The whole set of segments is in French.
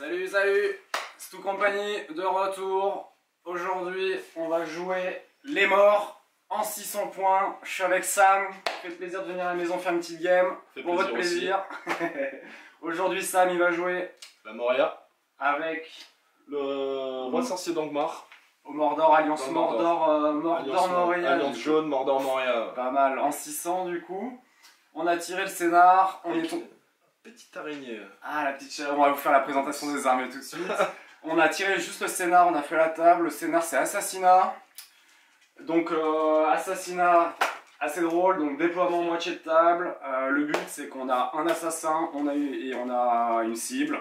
Salut, salut, c'est tout compagnie de retour. Aujourd'hui, on va jouer les morts en 600 points. Je suis avec Sam. Ça fait plaisir de venir à la maison faire une petite game pour votre plaisir. Aujourd'hui, Sam, il va jouer la Moria avec le roi sorcier d'Angmar. Au Mordor, Alliance Mordor, Moria. Alliance jaune, Mordor Moria. Pas mal, en 600 du coup. On a tiré le scénar. On est petite araignée. Ah, la petite chaleur, on va vous faire la présentation des armées tout de suite. On a tiré juste le scénar, on a fait la table. Le scénar, c'est assassinat. Donc, assassinat assez drôle, donc déploiement moitié de table. Le but, c'est qu'on a un assassin on a une cible.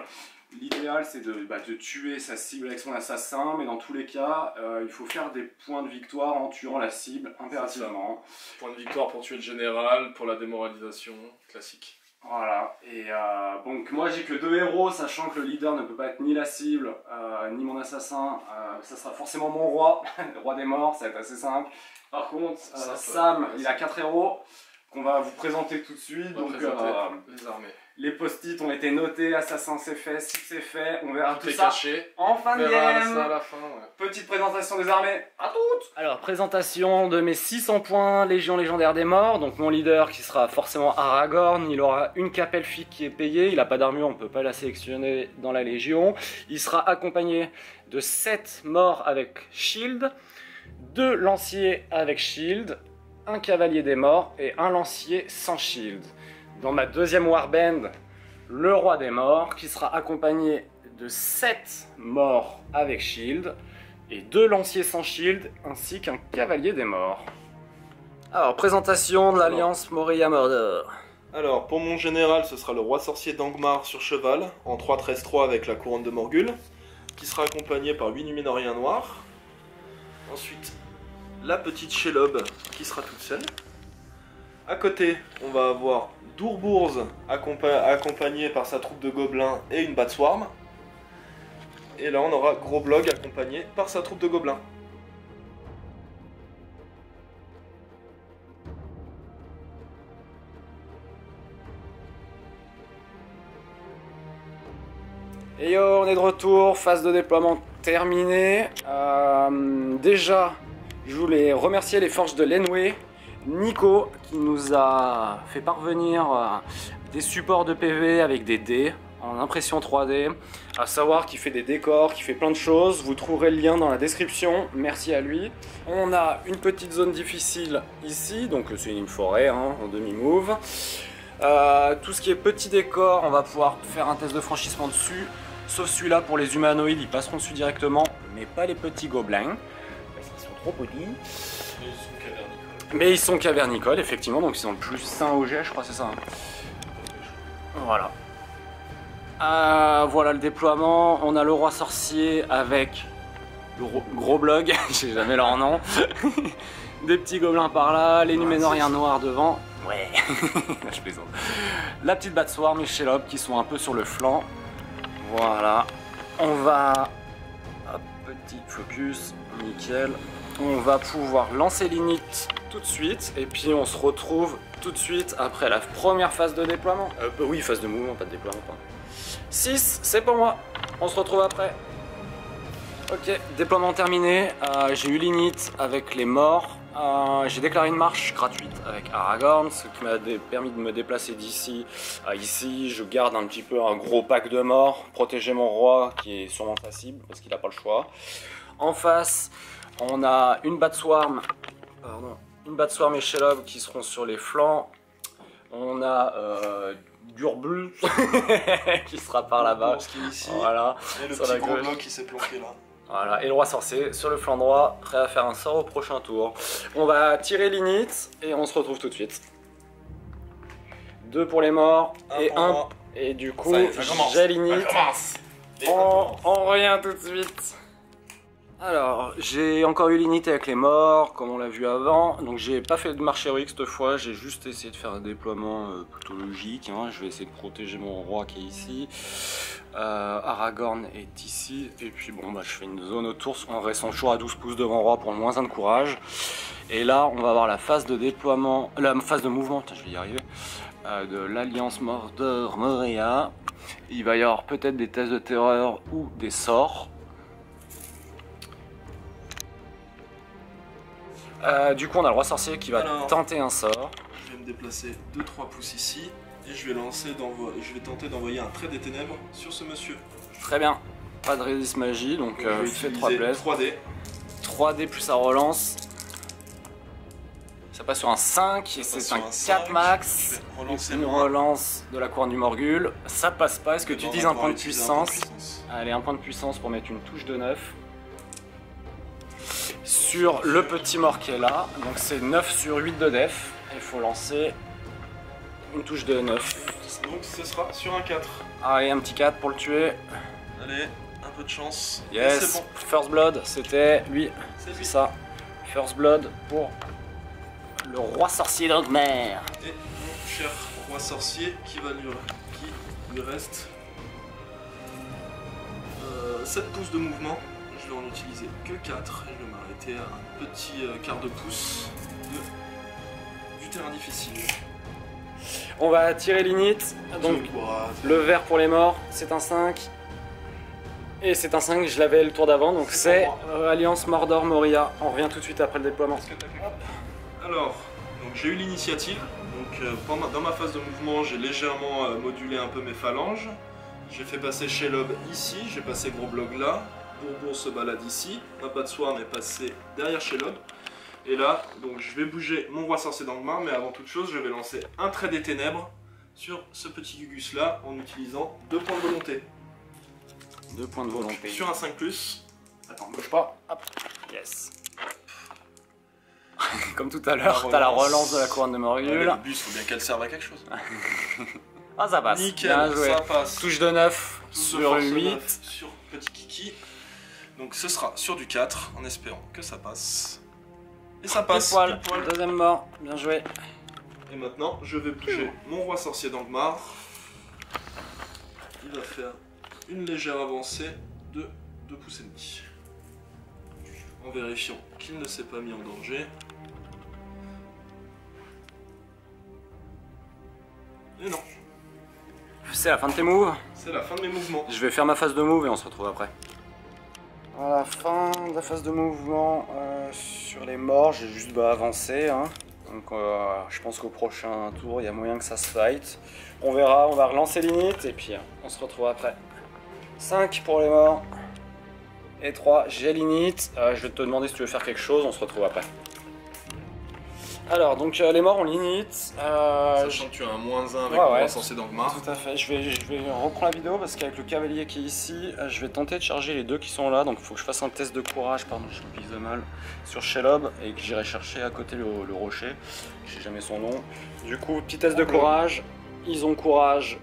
L'idéal, c'est de tuer sa cible avec son assassin, mais dans tous les cas, il faut faire des points de victoire en tuant la cible impérativement. Point de victoire pour tuer le général, pour la démoralisation, classique. Voilà, et donc moi j'ai que 2 héros, sachant que le leader ne peut pas être ni la cible, ni mon assassin, ça sera forcément mon roi, le roi des morts, ça va être assez simple. Par contre, Sam, il a 4 héros, qu'on va vous présenter tout de suite. Donc les armées. Les post-it ont été notés, assassin c'est fait, cible c'est fait, on verra tout ça caché. en fin de game. Ça à la fin, ouais. Petite présentation des armées, à toutes. Alors, présentation de mes 600 points, Légion légendaire des morts. Donc mon leader qui sera forcément Aragorn, il aura une cape elfique qui est payée, il n'a pas d'armure, on ne peut pas la sélectionner dans la Légion. Il sera accompagné de 7 morts avec shield, 2 lanciers avec shield, un cavalier des morts et un lancier sans shield. Dans ma deuxième warband, le roi des morts, qui sera accompagné de 7 morts avec shield, et 2 lanciers sans shield, ainsi qu'un cavalier des morts. Alors, présentation de l'alliance Moria-Mordor. Alors, pour mon général, ce sera le roi sorcier d'Angmar sur cheval, en 3-13-3 avec la couronne de Morgul, qui sera accompagné par 8 Numénoriens noirs. Ensuite, la petite Shelob, qui sera toute seule. À côté, on va avoir Dourbourz accompagné par sa troupe de gobelins et une Batswarm. Et là, on aura Grobloג accompagné par sa troupe de gobelins. Et yo, on est de retour, phase de déploiement terminée. Déjà, je voulais remercier les forges de Lenwë, Nico qui nous a fait parvenir des supports de PV avec des dés en impression 3D, à savoir qu'il fait des décors, qu'il fait plein de choses. Vous trouverez le lien dans la description, merci à lui. On a une petite zone difficile ici, donc c'est une forêt en demi-move. Tout ce qui est petit décor, on va pouvoir faire un test de franchissement dessus, sauf celui-là pour les humanoïdes, ils passeront dessus directement, mais pas les petits gobelins, parce qu'ils sont trop petits. Mais ils sont cavernicoles, effectivement, donc ils sont plus sains au jet, je crois, c'est ça. Voilà. Voilà le déploiement. On a le roi sorcier avec le Grobloג, je sais jamais leur nom. Des petits gobelins par là, les Numénoriens noirs devant. Ouais, là je plaisante. La petite Batswarm et Shelob qui sont un peu sur le flanc. Voilà. On va... Hop, petit focus, nickel. On va pouvoir lancer l'init tout de suite et puis on se retrouve tout de suite après la première phase de déploiement. Oui, phase de mouvement, pas de déploiement. 6, c'est pour moi. On se retrouve après. Ok, déploiement terminé. J'ai eu l'init avec les morts. J'ai déclaré une marche gratuite avec Aragorn, ce qui m'a permis de me déplacer d'ici à ici. Je garde un petit peu un gros pack de morts, protéger mon roi qui est sûrement sa cible parce qu'il n'a pas le choix. En face, on a une Batswarm, et Shelob qui seront sur les flancs. On a Dourbourz qui sera par là-bas. Voilà. Et le petit Grobloג qui s'est planqué là. Voilà, et le roi sorcier sur le flanc droit, prêt à faire un sort au prochain tour. On va tirer l'init et on se retrouve tout de suite. 2 pour les morts et 1. Et du coup, j'ai l'init. On revient tout de suite. Alors, j'ai encore eu l'init avec les morts, comme on l'a vu avant. Donc j'ai pas fait de marche héroïque cette fois, j'ai juste essayé de faire un déploiement plutôt logique. Je vais essayer de protéger mon roi qui est ici. Aragorn est ici. Et puis bon, je fais une zone autour en restant toujours à 12 pouces de mon roi pour le moins 1 de courage. Et là, on va avoir la phase de déploiement, la phase de mouvement, je vais y arriver, de l'Alliance Mordor Moria. Il va y avoir peut-être des tests de terreur ou des sorts. Du coup, on a le roi sorcier qui va tenter un sort. Je vais me déplacer 2-3 pouces ici et je vais tenter d'envoyer un trait des ténèbres sur ce monsieur. Très bien. Pas de résiste magie, donc je vais fait 3 blesses. 3D. 3D plus sa relance. Ça passe sur un 5 et c'est un 4 max. Une relance de la couronne du Morgul. Ça passe pas. Est-ce que tu utilises un point de puissance? Allez, un point de puissance pour mettre une touche de 9. Sur le petit mort qui est là. Donc c'est 9 sur 8 de def. Il faut lancer une touche de 9. Donc ce sera sur un 4. Allez, un petit 4 pour le tuer. Allez, un peu de chance. Yes, c'est bon. First Blood, c'était lui. C'est ça. First Blood pour le roi sorcier d'Angmar. Et mon cher roi sorcier qui lui reste 7 pouces de mouvement. Je vais en utiliser que 4 et je vais m'arrêter à un petit quart de pouce du terrain difficile. On va tirer l'init. Donc le vert pour les morts, c'est un 5. Et c'est un 5, je l'avais le tour d'avant, donc c'est Alliance Mordor Moria. On revient tout de suite après le déploiement. Alors, j'ai eu l'initiative. Donc dans ma phase de mouvement, j'ai légèrement modulé un peu mes phalanges. J'ai fait passer Shelob ici, j'ai passé Groblog là. Bourbourg se balade ici. Abattoir est passé derrière Shelob. Et là, donc je vais bouger mon roi sorcier d'Angmar, mais avant toute chose, je vais lancer un trait des ténèbres sur ce petit Gugus là en utilisant 2 points de volonté. 2 points de volonté. Sur un 5+. Attends, bouge pas. Hop. Yes. Comme tout à l'heure, t'as la relance de la couronne de Morgul. Le bus, faut bien qu'elle serve à quelque chose. Ah, ça passe. Nickel, bien joué. Ça passe. Touche de 9 sur 8. 9 sur petit Kiki. Donc ce sera sur du 4 en espérant que ça passe. Et ça passe. Poil. Deuxième mort. Bien joué. Et maintenant, je vais bouger mon roi sorcier d'Angmar. Il va faire une légère avancée de 2 pouces et demi. En vérifiant qu'il ne s'est pas mis en danger. Et non. C'est la fin de tes moves. C'est la fin de mes mouvements. Je vais faire ma phase de move et on se retrouve après. À la fin de la phase de mouvement sur les morts, j'ai juste avancé. Hein. Donc je pense qu'au prochain tour, il y a moyen que ça se fight. On verra, on va relancer l'init et puis on se retrouve après. 5 pour les morts. Et 3, j'ai l'init. Je vais te demander si tu veux faire quelque chose, on se retrouve après. Alors, donc les morts ont l'init. Sachant que tu as un -1 avec le roi sorcier d'Angmar. Tout à fait. Je vais reprendre la vidéo parce qu'avec le cavalier qui est ici, je vais tenter de charger les deux qui sont là. Donc il faut que je fasse un test de courage, pardon, je me pisse de mal, sur Shelob et que j'irai chercher à côté le rocher. Je sais jamais son nom. Du coup, petit test de courage. Ils ont courage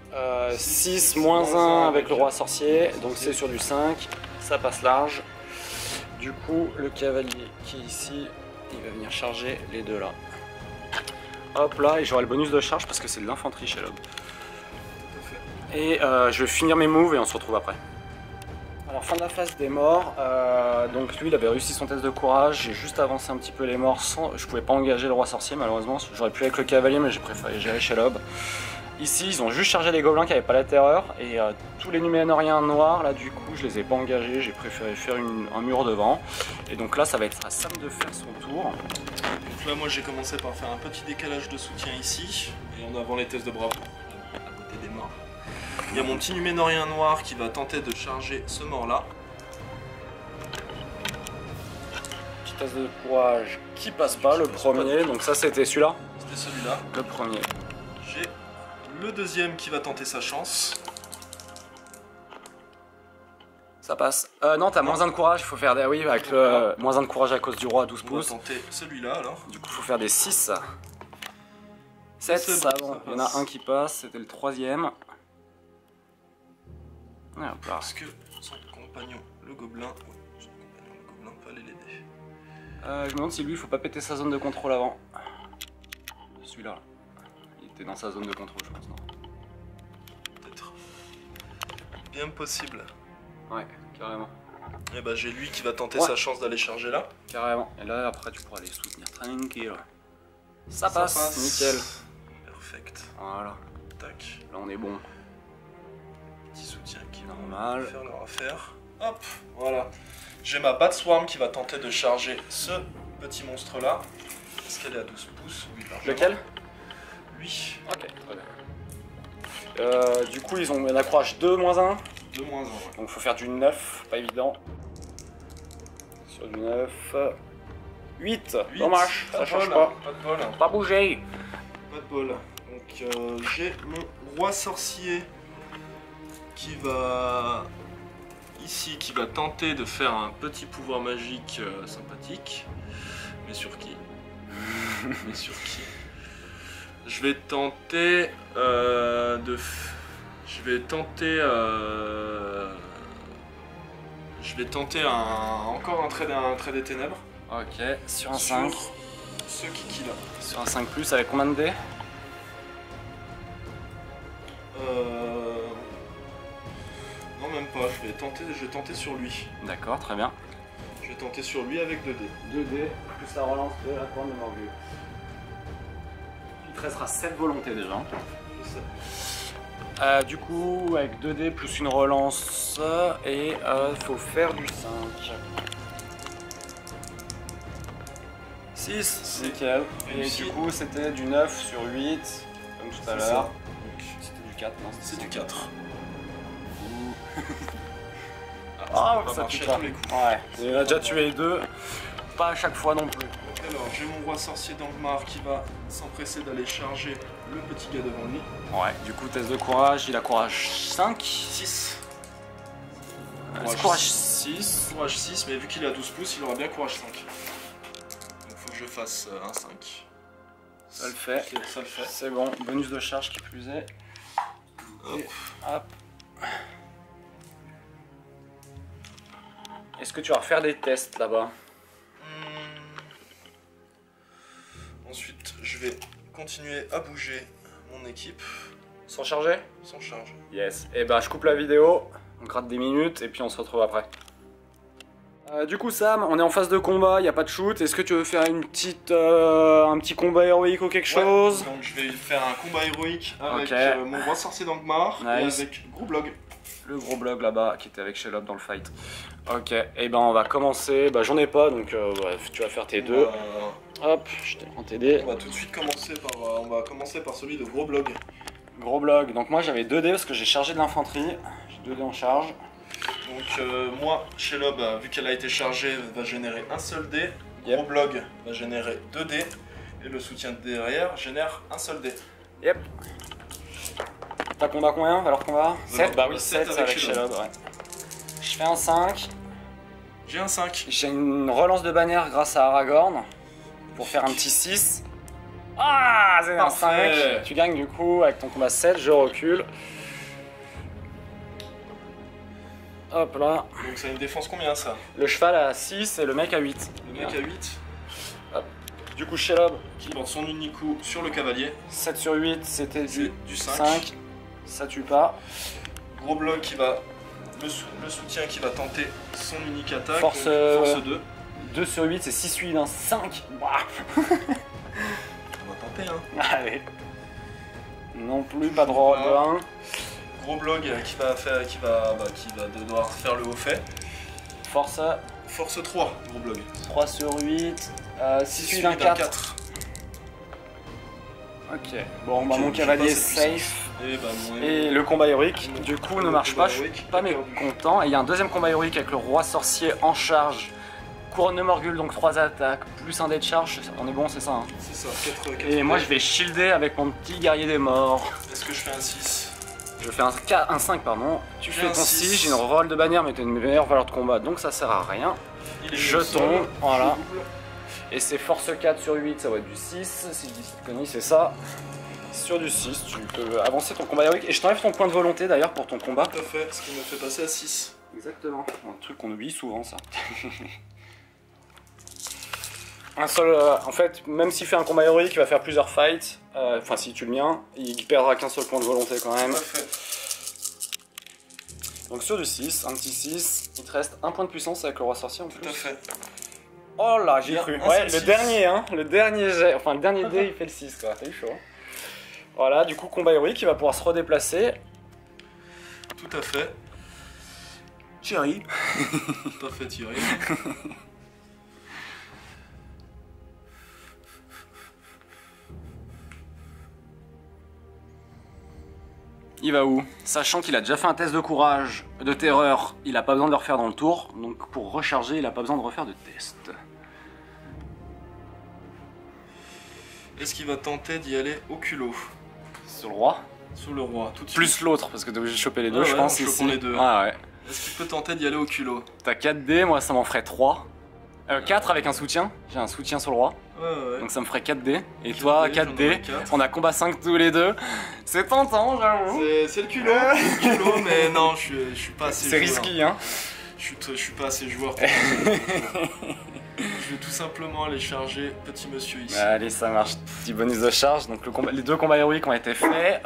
6, -1 avec le roi sorcier. Donc c'est sur du 5. Ça passe large. Du coup, le cavalier qui est ici, il va venir charger les deux là. Hop là, et j'aurai le bonus de charge parce que c'est de l'infanterie chez Shelob. Et je vais finir mes moves et on se retrouve après. Alors fin de la phase des morts, donc lui il avait réussi son test de courage, j'ai juste avancé un petit peu les morts sans... Je pouvais pas engager le roi sorcier malheureusement, j'aurais pu avec le cavalier mais j'ai préféré gérer Shelob. Ici ils ont juste chargé les gobelins qui n'avaient pas la terreur et tous les Numénoriens noirs là du coup je les ai pas engagés, j'ai préféré faire un mur devant. Et donc là ça va être à Sam de faire son tour. Donc là moi j'ai commencé par faire un petit décalage de soutien ici et en avant les tests de bravoure à côté des morts. Il y a mon petit Numénorien noir qui va tenter de charger ce mort là. Petit test de courage qui passe pas, le premier, donc ça c'était celui-là. C'était celui-là. Le premier. J'ai le deuxième qui va tenter sa chance. Ça passe. Non, t'as -1 de courage, il faut faire des... Oui, avec le -1 de courage à cause du roi à 12 pouces. On va tenter celui-là alors. Du coup, il faut faire des 6. 7, ça bon. Il y en a un qui passe, c'était le troisième. Et hop là. Parce que son compagnon, le gobelin... son compagnon, le gobelin, fallait l'aider. Je me demande si lui, il faut pas péter sa zone de contrôle avant. Celui-là. Il était dans sa zone de contrôle, je pense, non? Peut-être. Bien possible. Ouais, carrément. Et bah j'ai lui qui va tenter sa chance d'aller charger là. Carrément. Et là après tu pourras les soutenir tranquille. Ça passe, nickel. Perfect. Voilà. Tac. Là on est bon. Petit soutien qui va Normal. faire leur affaire. Hop, voilà. J'ai ma Bat Swarm qui va tenter de charger ce petit monstre là. Est-ce qu'elle est à 12 pouces? Oui, largement. Lequel? Lui. Ok, très bien. Du coup, ils ont une accroche 2, -1. 2 -1, ouais. Donc faut faire du 9, pas évident. Sur du 9. 8, dommage, ça change pas. Pas de bol. Pas bouger. Pas de bol. Donc j'ai mon roi sorcier qui va ici, qui va tenter de faire un petit pouvoir magique sympathique. Mais sur qui? Mais sur qui? Je vais tenter encore un trait des ténèbres. Ok, sur un 5. Sur ce kiki là. Sur un 5 plus avec combien de dés? Non, même pas, je vais tenter sur lui. D'accord, très bien. Je vais tenter sur lui avec 2 dés. 2 dés plus la relance de la couronne de Morgul. Il te restera 7 volontés déjà. Je sais. Du coup, avec 2 dés plus une relance, et faut faire du 5. 6, nickel. Et réussi. du coup, c'était du 9 sur 8, comme tout à C'est ça. l'heure. C'était du 4, non? C'est du 4. Ah, va ça marcher tue à pas. tous les coups. Ouais, il a déjà tué 2, pas à chaque fois non plus. Donc alors, j'ai mon roi sorcier d'Angmar qui va s'empresser d'aller charger le petit gars devant lui. Ouais, du coup, test de courage, il a courage 5. 6. Courage 6. Courage 6, mais vu qu'il est à 12 pouces, il aura bien courage 5. Donc faut que je fasse un 5. Ça le fait. Ça le fait. C'est bon, bonus de charge qui plus est. Hop. Et hop. Est-ce que tu vas refaire des tests là-bas? Ensuite, je vais continuer à bouger mon équipe Sans charger? sans charge. Yes. Et bah je coupe la vidéo, on gratte des minutes et puis on se retrouve après. Du coup Sam, on est en phase de combat, il n'y a pas de shoot. Est-ce que tu veux faire un petit combat héroïque ou quelque chose? Ouais, donc je vais faire un combat héroïque avec Ok. mon roi sorcier d'Angmar Nice. et avec Groublog. Le gros blog là-bas qui était avec Shelob dans le fight. Ok, et ben on va commencer. Bah j'en ai pas donc bref, tu vas faire tes deux. Hop, je te prends tes dés. On va tout de suite commencer par celui de Groublog. Gros blog, donc moi j'avais 2 dés parce que j'ai chargé de l'infanterie. J'ai 2 dés en charge. Donc moi, Shelob, vu qu'elle a été chargée, va générer un seul dé. Yep. Groublog va générer 2 dés. Et le soutien de derrière génère un seul dé. Yep. T'as combat combien? Valeur combat 7? Bah oui, 7 7 avec Shelob, ouais. Je fais un 5. J'ai un 5. J'ai une relance de bannière grâce à Aragorn pour faire un petit 6. Ah, c'est un Parfait. 5. Tu gagnes du coup avec ton combat 7, je recule. Hop là. Donc ça a une défense combien ça? Le cheval à 6 et le mec à 8. Le mec à 8. Du coup, Shelob, Qui porte son unique coup sur le cavalier. 7 sur 8, c'était C'est du 5. 5. Ça tue pas. Groublog qui va. Le soutien qui va tenter son unique attaque. Force, donc force 2. 2 sur 8, c'est 6 8 d'un 5. Bah. On va tenter hein. Allez. Non plus, pas de rôle de 1. Groublog qui va devoir faire le haut fait. Force Force 3, Groublog. 3 sur 8. 6 8 d'un 4. Ok. Bon, bah Ok, mon je sais cavalier pas, est c'est puissant. safe. Et bah mon Et le combat héroïque, Mon- du coup, le ne marche combat pas. Je suis héroïque pas est perdu. mécontent. Et il y a un deuxième combat héroïque avec le roi sorcier en charge. Couronne de Morgul, donc 3 attaques, plus un dé de charge. On est bon, c'est ça. Hein. C'est ça, 4 Et moi, je vais shielder avec mon petit guerrier des morts. Est-ce que je fais un 6? Je fais un 5, pardon. Tu J'ai fais un ton 6, 6. j'ai une roll de bannière, mais t'as une meilleure valeur de combat, donc ça sert à rien. Il est Je au sol, tombe, voilà. je double. Et c'est force 4 sur 8, ça va être du 6. Si je dis cette connerie, c'est ça. Sur du 6, tu peux avancer ton combat héroïque. Et je t'enlève ton point de volonté d'ailleurs pour ton combat. Tout à fait, ce qui me fait passer à 6. Exactement. Un truc qu'on oublie souvent, ça. Un seul. En fait, même s'il fait un combat héroïque, il va faire plusieurs fights. Enfin, si tu le mien, il perdra qu'un seul point de volonté quand même. Tout à fait. Donc sur du 6, un petit 6, il te reste un point de puissance avec le roi sorcier en plus. Tout à fait. Oh là, j'ai Bien, cru. un Ouais, seul le 6. dernier, hein. Le dernier jet. Enfin, le dernier dé, il fait le 6, quoi. T'as eu chaud. Voilà, du coup, combat héroïque, il va pouvoir se redéplacer. Tout à fait. Thierry. Tout à fait, Thierry. Il va où? Sachant qu'il a déjà fait un test de courage, de terreur, il a pas besoin de le refaire dans le tour. Donc pour recharger, il a pas besoin de refaire de test. Est-ce qu'il va tenter d'y aller au culot? Sur le roi. Sur le roi, tout de suite. Plus l'autre, parce que t'es obligé de choper les deux, Ah je ouais, pense. on chope Ici. les deux. Ah ouais. Est-ce qu'il peut tenter d'y aller au culot? T'as 4 dés, moi ça m'en ferait 3. 4 avec un soutien. J'ai un soutien sur le roi. Ouais. Donc ça me ferait 4 dés. Et 4 toi, dés, 4 j'en dés. aurais 4. On a combat 5 tous les deux. C'est tentant, j'avoue. C'est le culot, mais non, je suis pas assez C'est joueur. risqué, hein. Je suis pas assez joueur pour Je vais tout simplement aller charger petit monsieur ici. Allez, ça marche. Petit bonus de charge. Donc les deux combats héroïques ont été faits.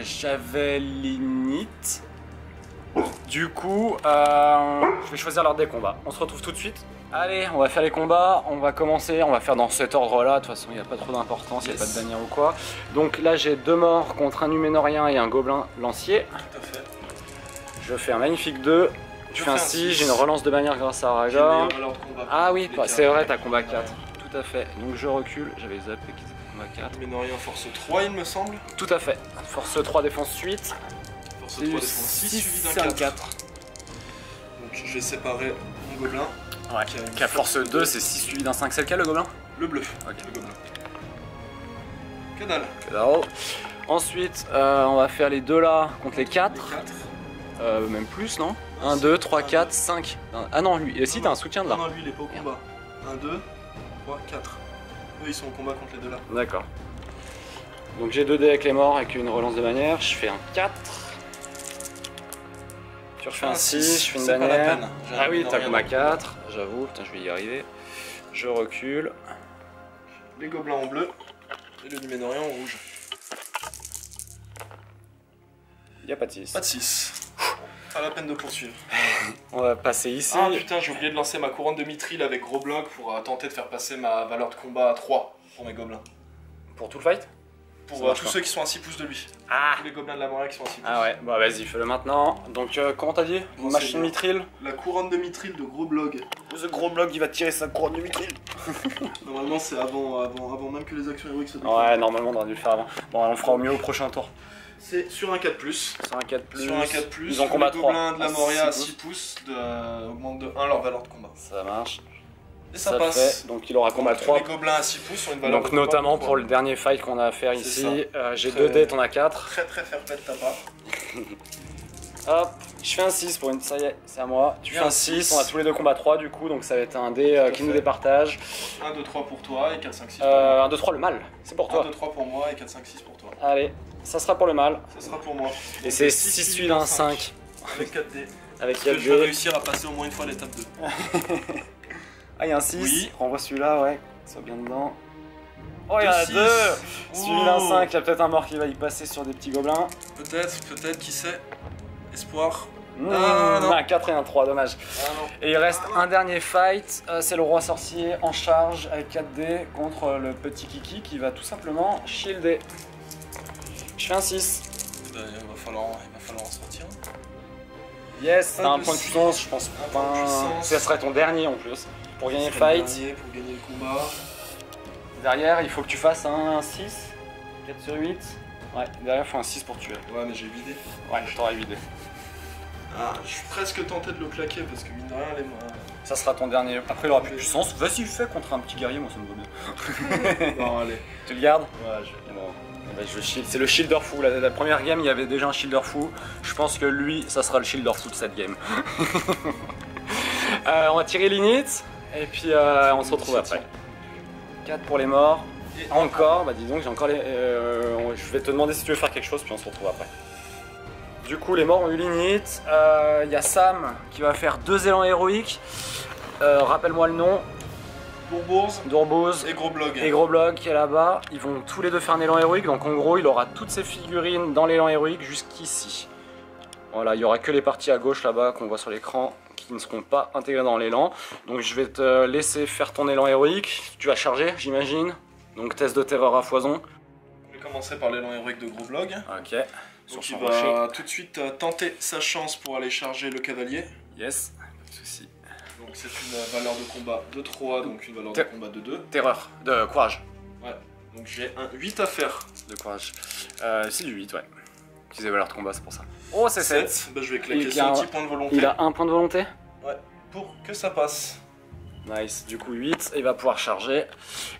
J'avais l'init. Du coup, je vais choisir l'ordre des combats. On se retrouve tout de suite. Allez, on va faire les combats. On va commencer. On va faire dans cet ordre-là. De toute façon, il n'y a pas trop d'importance. Il n'y a pas de bannière ou quoi. Donc là, j'ai 2 morts contre un Numénorien et un gobelin lancier. Tout à fait. Je fais un magnifique 2. Je fais un 6. J'ai une relance de bannière grâce à Aragorn. Ah oui, c'est vrai, t'as combat 4. Tout à fait. Donc je recule. J'avais zappé qu'ils étaient combat 4. Numénorien force 3, il me semble. Tout à fait. Force 3, défense 8. Force 3, défense 6, suivi d'un 4. Donc je vais séparer mon gobelin. Ouais, qui a force 2, c'est 6 suivi d'un 5. C'est lequel le gobelin? Le bleu. Ok. Le gobelin. Que dalle. Que dalle. Ensuite, on va faire les deux là contre les 4. Les 4. Même plus, non? 1, 2, 3, 4, 5. Ah non, lui. Et si, t'as un soutien de là. Non, lui, il est pas au combat. 1, 2, 3, 4. Eux, ils sont au combat contre les deux là. D'accord. Donc j'ai 2 dés avec les morts avec une relance de bannière. Je fais un 4. Tu refais un 6, je fais une bannière. Ah oui, t'as combat 4. J'avoue, putain, je vais y arriver. Je recule. Les gobelins en bleu et le Numénorien en rouge. Y'a pas de 6. Pas de 6. Pas la peine de poursuivre. On va passer ici. Ah putain, j'ai oublié de lancer ma couronne de mithril avec gros bloc pour tenter de faire passer ma valeur de combat à 3 pour mes gobelins. Pour tout le fight? Pour tous ceux qui sont à 6 pouces de lui. Ah. Tous les gobelins de la Moria qui sont à 6 pouces. Ah ouais, bah vas-y, fais-le maintenant. Donc comment t'as dit? Bon, Machine mithril. La couronne de mithril de gros blog. Ce gros bloc il va tirer sa couronne de mithril. Normalement c'est avant même que les actions héroïques se déclenchent. Ouais, normalement on aurait dû le faire avant. Bon, on fera au mieux au prochain tour. C'est sur un 4+. Sur un 4+. Sur un 4+, ils ont combat les 3. gobelins de la Moria à 6 pouces augmentent de 1 leur valeur de combat. Ça marche. Et ça passe. Fait. Donc il aura combat 3. Les gobelins à 6 pouces ont une valeur de Donc combat. notamment pour le dernier fight qu'on a à faire ici. J'ai 2 dés, t'en as 4. Très fair play de ta part. Hop, je fais un 6 pour une. Ça y est, c'est à moi. Tu fais un 6, on a tous les deux combat 3 du coup, donc ça va être un dé qui nous départage. 1, 2, 3 pour toi et 4, 5, 6 pour moi. 1, 2, 3 le mal, c'est pour toi. 1, 2, 3 pour moi et 4, 5, 6 pour toi. Allez, ça sera pour le mal. Ça sera pour moi. Et c'est 6 suivi d'un 5. Avec 4 dés. Avec Est-ce que 4 je vais dés. réussir à passer au moins une fois l'étape 2. Ah, il y a un 6. Oui. On voit celui-là, ouais. Soit bien dedans. Oh, il y en Deux a six. 2. Suivi d'un 5. Il y a peut-être un mort qui va y passer sur des petits gobelins. Peut-être, qui sait. Espoir. Non. Un 4 et un 3, dommage. Ah non. Et il reste un dernier fight, c'est le roi sorcier en charge avec 4 dés contre le petit Kiki qui va tout simplement shielder. Je fais un 6. Il va falloir en sortir. Yes, t'as un de point de six. puissance, je pense Un point de pas. puissance. Ça serait ton dernier en plus. Pour gagner le C'est fight, dernier pour gagner le combat. derrière il faut que tu fasses un 6, 4 sur 8. Ouais, derrière il faut un 6 pour tuer. Ouais, mais j'ai vidé. Ouais, je t'aurais vidé. Ah, je suis presque tenté de le claquer parce que mine de rien, Ça sera ton dernier. Après il aura plus de puissance. Vas-y, fais contre un petit guerrier, moi ça me va bien. Non, allez. Tu le gardes? Ouais, je Bon, eh ben, c'est le shielder fou. La première game, il y avait déjà un shielder fou. Je pense que lui, ça sera le shielder fou de cette game. On va tirer l'init et puis on se retrouve après. 4 pour les morts. Et Encore, bah dis donc, j'ai encore les. Je vais te demander si tu veux faire quelque chose, puis on se retrouve après. Du coup, les morts ont eu l'init. Il y a Sam qui va faire 2 élans héroïques. Rappelle-moi le nom. Dourbouz. Et gros blog. Et Gros Bloc qui est là-bas, ils vont tous les deux faire un élan héroïque, donc en gros il aura toutes ses figurines dans l'élan héroïque jusqu'ici. Voilà, il n'y aura que les parties à gauche là-bas qu'on voit sur l'écran qui ne seront pas intégrées dans l'élan. Donc je vais te laisser faire ton élan héroïque, tu vas charger j'imagine, donc test de terreur à foison. commencer par l'élan héroïque de Groblog. Ok. Donc il va tout de suite tenter sa chance pour aller charger le cavalier. Yes, pas de soucis. Donc c'est une valeur de combat de 3, donc une valeur de combat de 2. Terreur, de courage. Ouais, donc j'ai un 8 à faire. De courage. C'est du 8, ouais. Utiliser valeur de combat, c'est pour ça. Oh, c'est 7. Bah, je vais claquer son petit point de volonté. Il a un point de volonté. Ouais, pour que ça passe. Nice, du coup 8, il va pouvoir charger.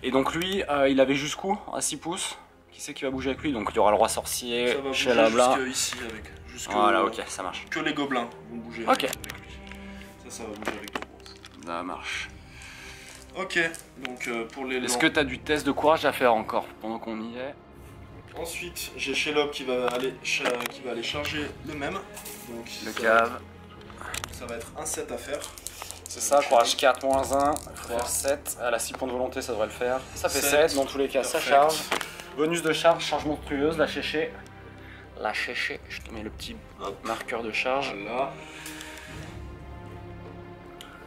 Et donc lui, il avait jusqu'où? À 6 pouces. Qui c'est qui va bouger avec lui? Donc il y aura le roi sorcier, chez Labla. Ici avec. Voilà, ok, ça marche. Que les gobelins vont bouger avec lui. Ça va bouger avec tout. Ça marche. Ok, donc pour les... Est-ce que tu as du test de courage à faire encore pendant qu'on y est? Ensuite, j'ai Shelob qui va aller charger le même. Donc, le cave. Ça va être un 7 à faire. C'est ça, courage 4 moins 1, faire 7. Elle a 6 points de volonté, ça devrait le faire. Ça fait 7, dans tous les cas, perfect. Ça charge. Bonus de charge, charge monstrueuse, la chéché. La chéché, je te mets le petit marqueur de charge. Voilà.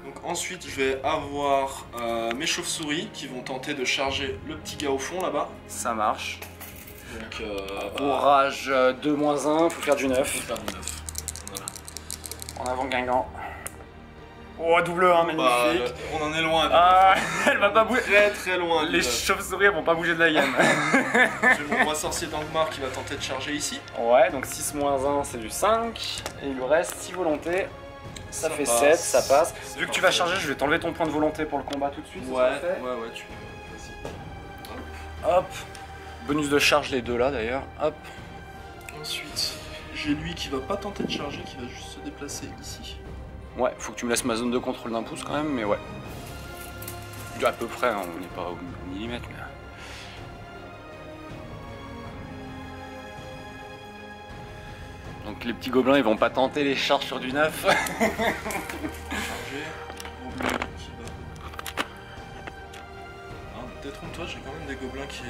Donc ensuite, je vais avoir mes chauves-souris qui vont tenter de charger le petit gars au fond là-bas. Ça marche. Donc courage 2 moins 1, faut faire du 9. Faut faire du 9. Voilà. En avant Guingamp. Oh, double 1, magnifique. On en est loin. Elle va pas bouger. Très très loin. Les chauves-souris vont pas bouger de la game. J'ai mon roi sorcier d'Angmar qui va tenter de charger ici. Ouais, donc 6 moins 1, c'est du 5. Et il lui reste 6 volontés. Ça fait passe. 7, ça passe. Vu que tu vas charger, je vais t'enlever ton point de volonté pour le combat tout de suite. Ouais, tu peux. Vas-y. Hop. Bonus de charge les deux là d'ailleurs. Hop. Ensuite, j'ai lui qui va pas tenter de charger, qui va juste se déplacer ici. Ouais, faut que tu me laisses ma zone de contrôle d'un pouce quand même, mais ouais. À peu près, hein, on n'est pas au millimètre, mais... Donc les petits gobelins, ils vont pas tenter les charges sur du 9. Charger. Détrompe-toi, j'ai quand même des gobelins qui...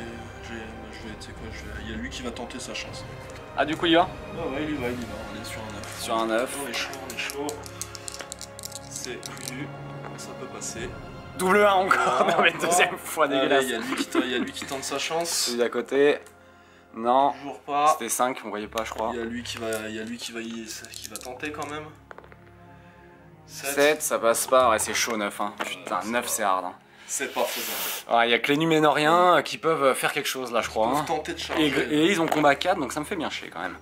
Il y a lui qui va tenter sa chance. Ah, du coup il y va? Ouais, il y va, on est sur un 9. Sur un 9. On est chaud. C'est plus, ça peut passer. Double 1 encore, non mais deuxième fois dégueulasse. Il y a lui qui tente sa chance. Celui d'à côté, non. Toujours pas. C'était 5, on voyait pas je crois. Il y a lui qui va tenter quand même. 7, ça passe pas, ouais c'est chaud 9 hein. Putain, 9 c'est hard hein. C'est pas faisable. Il y a que les Numénoriens qui peuvent faire quelque chose là je crois. Ils peuvent tenter de charger. Et ils ont combat 4 donc ça me fait bien chier quand même.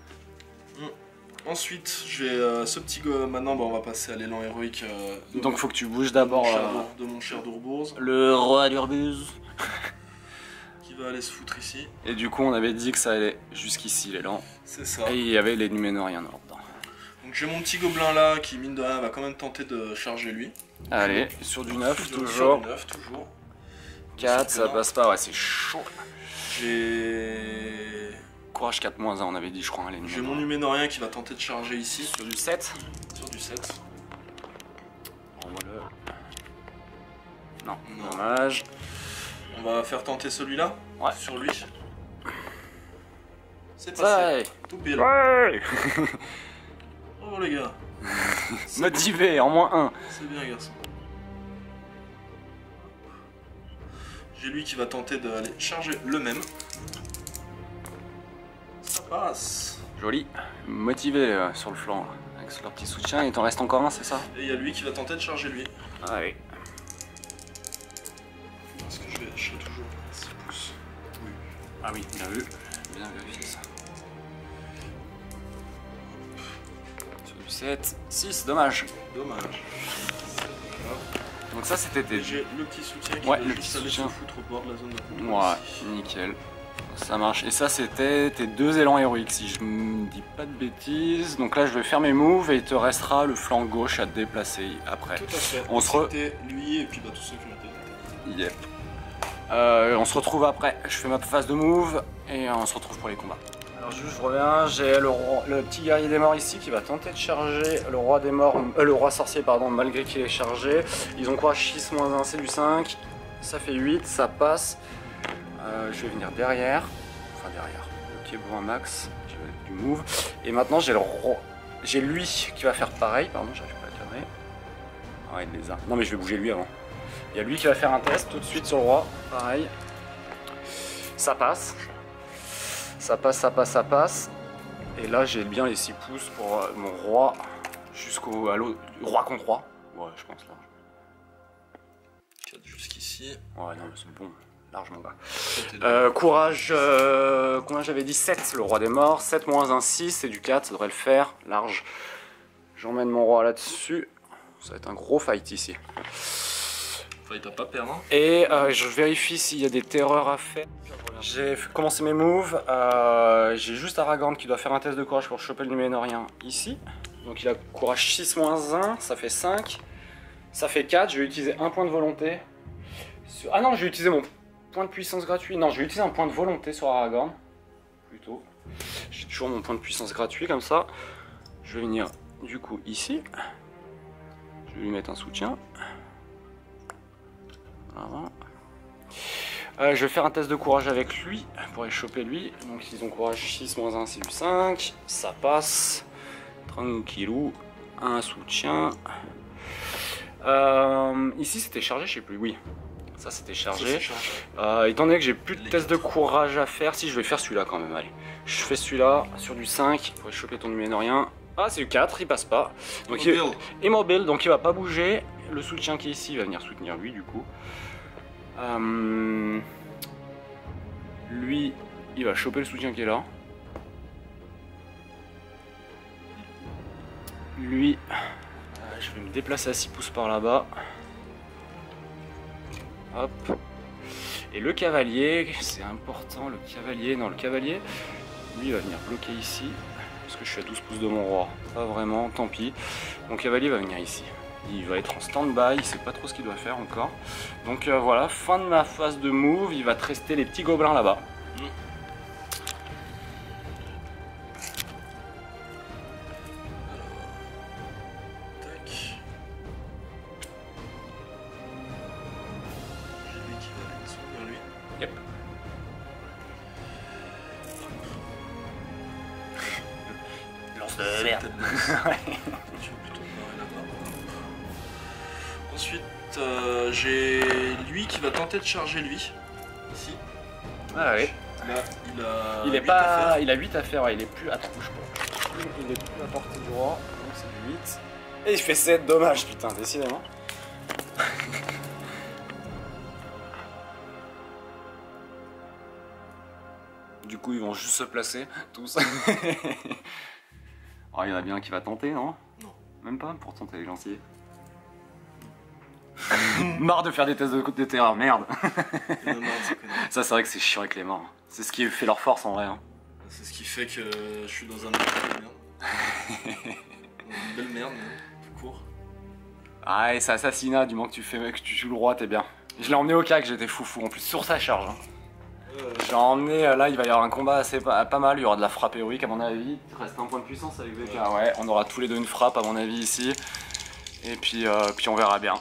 Ensuite, je vais ce petit gars. Maintenant, on va passer à l'élan héroïque. Donc, faut que tu bouges d'abord. De mon cher d'Urbourz. Le roi d'Urbuz. Qui va aller se foutre ici. Et du coup, on avait dit que ça allait jusqu'ici, l'élan. C'est ça. Et il y avait les Numénoriens nord dedans. Donc, j'ai mon petit gobelin là qui, mine de rien, va quand même tenter de charger lui. Allez, sur du 9, toujours. Sur du 9, toujours. 4, ça passe pas, ouais, c'est chaud. J'ai. Courage 4 moins 1, on avait dit, je crois. J'ai mon Numénorien qui va tenter de charger ici. Sur du 7. Sur du 7. Envoie-le. Non, dommage. On va faire tenter celui-là. Ouais. Sur lui. C'est passé. Ouais. Tout pile. Ouais. Oh les gars. Motivé, en moins 1. C'est bien, garçon. J'ai lui qui va tenter d'aller charger le même. Ça passe. Joli. Motivé sur le flanc, avec leur petit soutien. Il t'en reste encore un, c'est ça? Et il y a lui qui va tenter de charger lui. Allez. Parce que je serai toujours à 6 pouces. Oui. Ah oui, bien vu. Bien vérifié ça. Sur du 7, 6, dommage. Dommage. Donc ça c'était tes... J'ai le petit soutien qui va juste aller se foutre au bord de la zone de contrôle. Ouais, ici. Nickel. Ça marche. Et ça c'était tes 2 élans héroïques si je ne dis pas de bêtises. Donc là je vais faire mes moves et il te restera le flanc gauche à te déplacer après. Tout à fait. On se lui et puis bah, tous ceux qui ont été. Yep. On se retrouve après. Je fais ma phase de move et on se retrouve pour les combats. Alors juste je reviens, j'ai le petit guerrier des morts ici qui va tenter de charger le roi des morts, le roi sorcier pardon, malgré qu'il est chargé. Ils ont quoi? 6 moins 1 c'est du 5, ça fait 8, ça passe. Je vais venir derrière, enfin derrière, ok bon un max, je vais du move. Et maintenant j'ai lui qui va faire pareil, pardon j'arrive pas à cadrer. Ah il les a, non mais je vais bouger lui avant. Il y a lui qui va faire un test tout de suite sur le roi, pareil. Ça passe. Ça passe, ça passe, ça passe. Et là, j'ai bien les 6 pouces pour mon roi jusqu'au roi contre roi. Ouais, je pense là. 4 jusqu'ici. Ouais, non, mais c'est bon. Large, mon gars. Courage, combien j'avais dit 7, le roi des morts. 7 moins 1, 6, c'est du 4, ça devrait le faire. Large. J'emmène mon roi là-dessus. Ça va être un gros fight ici. Fight à pas perdre. Hein. Et je vérifie s'il y a des terreurs à faire. J'ai commencé mes moves. J'ai juste Aragorn qui doit faire un test de courage pour choper le Numénorien ici. Donc il a courage 6 moins 1, ça fait 5. Ça fait 4, je vais utiliser un point de volonté. Ah non, je vais utiliser mon point de puissance gratuit. Non, je vais utiliser un point de volonté sur Aragorn. Plutôt. J'ai toujours mon point de puissance gratuit comme ça. Je vais venir du coup ici. Je vais lui mettre un soutien. Voilà. Je vais faire un test de courage avec lui pour aller choper lui. Donc ils ont courage 6 moins 1, c'est du 5. Ça passe. Tranquillou. Un soutien. Ici c'était chargé, je sais plus. Oui. Ça c'était chargé. Étant donné que j'ai plus de test de courage à faire, si je vais faire celui-là quand même. Allez. Je fais celui-là sur du 5 pour aller choper ton Numénorien. Ah, c'est du 4, il passe pas. Donc immobile, donc il va pas bouger. Le soutien qui est ici va venir soutenir lui du coup. Lui, il va choper le soutien qui est là. Lui, je vais me déplacer à 6 pouces par là-bas. Hop. Et le cavalier, c'est important, le cavalier, lui il va venir bloquer ici. Parce que je suis à 12 pouces de mon roi. Pas vraiment, tant pis. Mon cavalier va venir ici. Il va être en stand-by, il sait pas trop ce qu'il doit faire encore. Donc voilà, fin de ma phase de move, il va te rester les petits gobelins là-bas. Tac. J'ai lui qui va aller vers lui. Yep. Lance de merde. Tu vas plutôt me barrer là-bas. Ensuite, j'ai lui qui va tenter de charger lui. Ici. Ah oui. Là, Il est pas. Il a 8 à faire, ouais, il est plus. Attends, bouge pas. Il est plus à portée du roi, donc c'est du 8. Et il fait 7, dommage, putain, décidément. Du coup, ils vont juste se placer, tous. Oh, il y en a bien un qui va tenter, non? Non. Même pas, pourtant t'es lancier. Marre de faire des tests de terreur, merde. Ça, c'est vrai que c'est chiant avec les morts. C'est ce qui fait leur force en vrai. Hein. C'est ce qui fait que je suis dans un monde de merde. Une belle merde, tout court. Ah, et c'est assassinat, du moment que tu joues le roi, t'es bien. Je l'ai emmené au CAC, j'étais foufou, en plus sur sa charge. Hein. J'ai emmené, là il va y avoir un combat assez pas mal, il y aura de la frappe héroïque à mon avis. Il reste un point de puissance avec VK, ouais, on aura tous les deux une frappe à mon avis ici. Et puis on verra bien.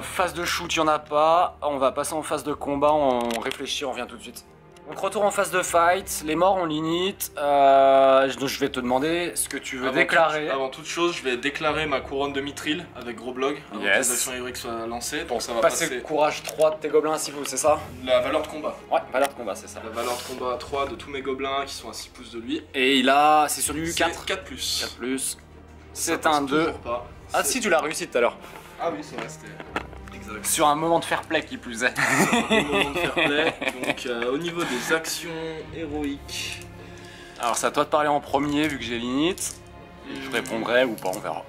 Phase de shoot, il n'y en a pas. On va passer en phase de combat, on réfléchit, on revient tout de suite. Donc retour en phase de fight, les morts on l'init. Je vais te demander ce que tu veux déclarer. Avant toute chose, je vais déclarer ma couronne de Mithril avec gros blog avant que les actions héroïques soient lancées. Donc ça va passer courage 3 de tes gobelins à 6 pouces, c'est ça? La valeur de combat. Ouais, valeur de combat, c'est ça. La valeur de combat 3 de tous mes gobelins qui sont à 6 pouces de lui. Et il a, c'est sur du 4? 4 plus. 4 plus. C'est un 2. Pas. Ah si, tu l'as réussi tout à l'heure. Ah oui, c'est vrai, c'était exact. Sur un moment de fair play qui plus est. Un moment de fair play. Donc au niveau des actions héroïques. Alors c'est à toi de parler en premier vu que j'ai l'init. Je répondrai ou pas, on verra.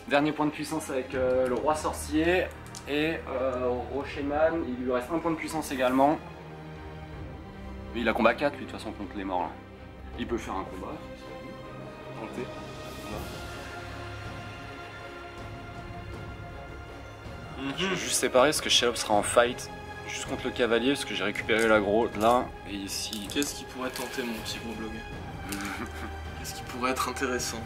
Dernier point de puissance avec le roi sorcier et Rocheman, il lui reste un point de puissance également. Mais il a combat 4 lui de toute façon contre les morts là. Il peut faire un combat. Tenter. Je vais juste séparer parce que Shelob sera en fight juste contre le cavalier parce que j'ai récupéré l'aggro là et ici. Qu'est-ce qui pourrait tenter mon petit gros blog? Qu'est-ce qui pourrait être intéressant?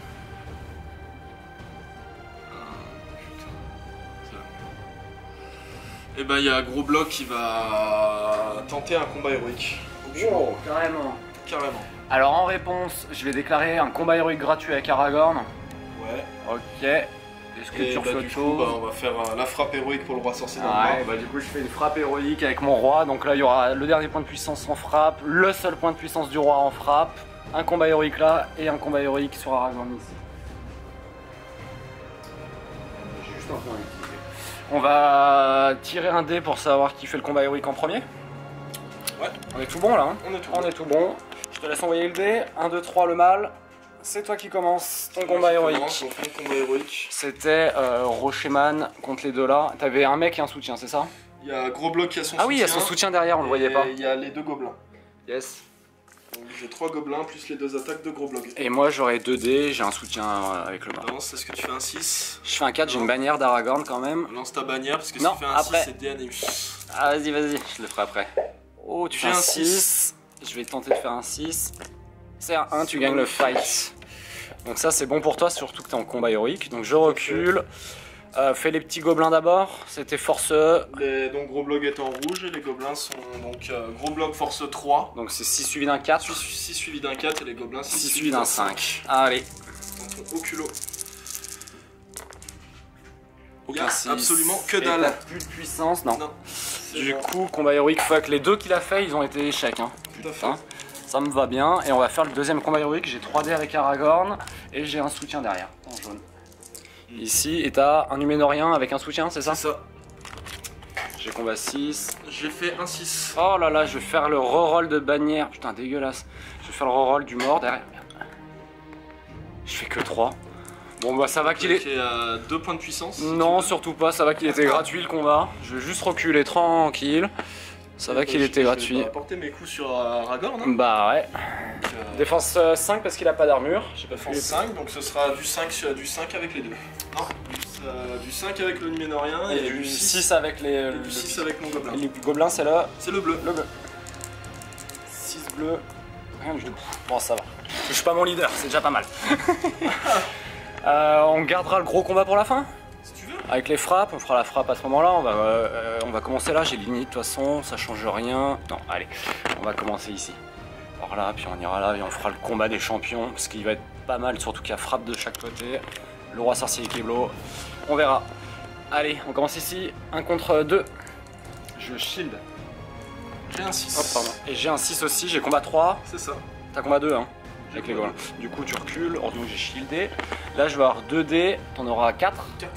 Et ben il y a gros bloc qui va tenter un combat héroïque. Wow, carrément. Carrément. Alors en réponse, je vais déclarer un combat héroïque gratuit avec Aragorn. Ouais. Ok. Et sur bah, flot du coup, bah, on va faire la frappe héroïque pour le roi sorcier d'Angmar. Ouais, bah du coup je fais une frappe héroïque avec mon roi, donc là il y aura le dernier point de puissance en frappe, le seul point de puissance du roi en frappe, un combat héroïque là et un combat héroïque sur Aragorn ici. J'ai juste un point à utiliser. On va tirer un dé pour savoir qui fait le combat héroïque en premier. Ouais. On est tout bon là, hein? On est tout On bon. est tout bon. Je te laisse envoyer le dé. 1, 2, 3 le mâle. C'est toi qui commences ton combat héroïque. Donc, mon combat héroïque. C'était Rocheman contre les deux là. T'avais un mec et un soutien, c'est ça? Il y a Gros Bloc qui a son soutien. Ah oui, il y a son soutien derrière, on le voyait pas. Il y a les 2 gobelins. Yes. Donc j'ai 3 gobelins plus les 2 attaques de Gros Bloc. Et moi j'aurai 2 dés, j'ai un soutien avec le bas. Lance, est-ce que tu fais un 6? Je fais un 4, j'ai une bannière d'Aragorn quand même. Lance ta bannière parce que Non, si tu fais un après. 6 c'est Déaneus. Ah vas-y, vas-y, je le ferai après. Oh, tu fais J'ai un un 6. Je vais tenter de faire un 6. C'est un 1, tu gagnes le fight. Donc ça c'est bon pour toi, surtout que t'es en combat héroïque. Donc je recule. Fais les petits gobelins d'abord, c'était force... Donc Gros Bloc est en rouge et les gobelins sont donc Gros Bloc force 3. Donc c'est 6 suivi d'un 4. 6 suivi d'un 4 et les gobelins 6 suivi d'un 5. Allez. Dans ton oculo. Il y Aucun a 6. absolument que Et dalle. t'as plus de puissance, non. Non. C'est Du bon. coup, combat héroïque, fuck, les deux qu'il a fait, ils ont été échecs. Hein. Tout à fait. Hein. Ça me va bien. Et on va faire le deuxième combat héroïque. J'ai 3D avec Aragorn et j'ai un soutien derrière, en jaune. Ici, et t'as un Numénorien avec un soutien, c'est ça? C'est ça. J'ai combat 6. J'ai fait un 6. Oh là là, je vais faire le reroll de bannière. Putain, dégueulasse. Je vais faire le reroll du mort derrière. Merde. Je fais que 3. Bon bah ça va qu'il est... Qui est à 2 points de puissance. si Non, tu veux. surtout pas, ça va qu'il était gratuit le combat. Je vais juste reculer tranquille. Ça va qu'il était gratuit. Je vais apporter mes coups sur Aragorn. Hein. Bah ouais. Donc, Défense 5 parce qu'il a pas d'armure. J'ai pas fait défense 5, donc ce sera du 5 avec les deux. Non, du 5 avec le Numénorien Et du 6 avec et du 6 avec mon gobelin. les gobelins, c'est là. C'est le bleu. Le bleu. 6 bleus. Rien du tout. Bon, ça va. Je suis pas mon leader, c'est déjà pas mal. On gardera le gros combat pour la fin. Si tu veux. Avec les frappes, on fera la frappe à ce moment-là. On va commencer là. J'ai l'init de toute façon, ça change rien. Non, allez, on va commencer ici. Alors là, puis on ira là et on fera le combat des champions. Parce qu'il va être pas mal, surtout qu'il y a frappe de chaque côté. Le roi sorcier et Keblo. On verra. Allez, on commence ici. 1 contre 2. Je shield. J'ai un 6. Hop, pardon. Et j'ai un 6 aussi, j'ai combat 3. C'est ça. T'as combat 2, hein, J'ai avec les combat gobelins. Du coup, tu recules. Heureusement que j'ai shieldé. Là, je vais avoir 2 dés. T'en auras 4. 4.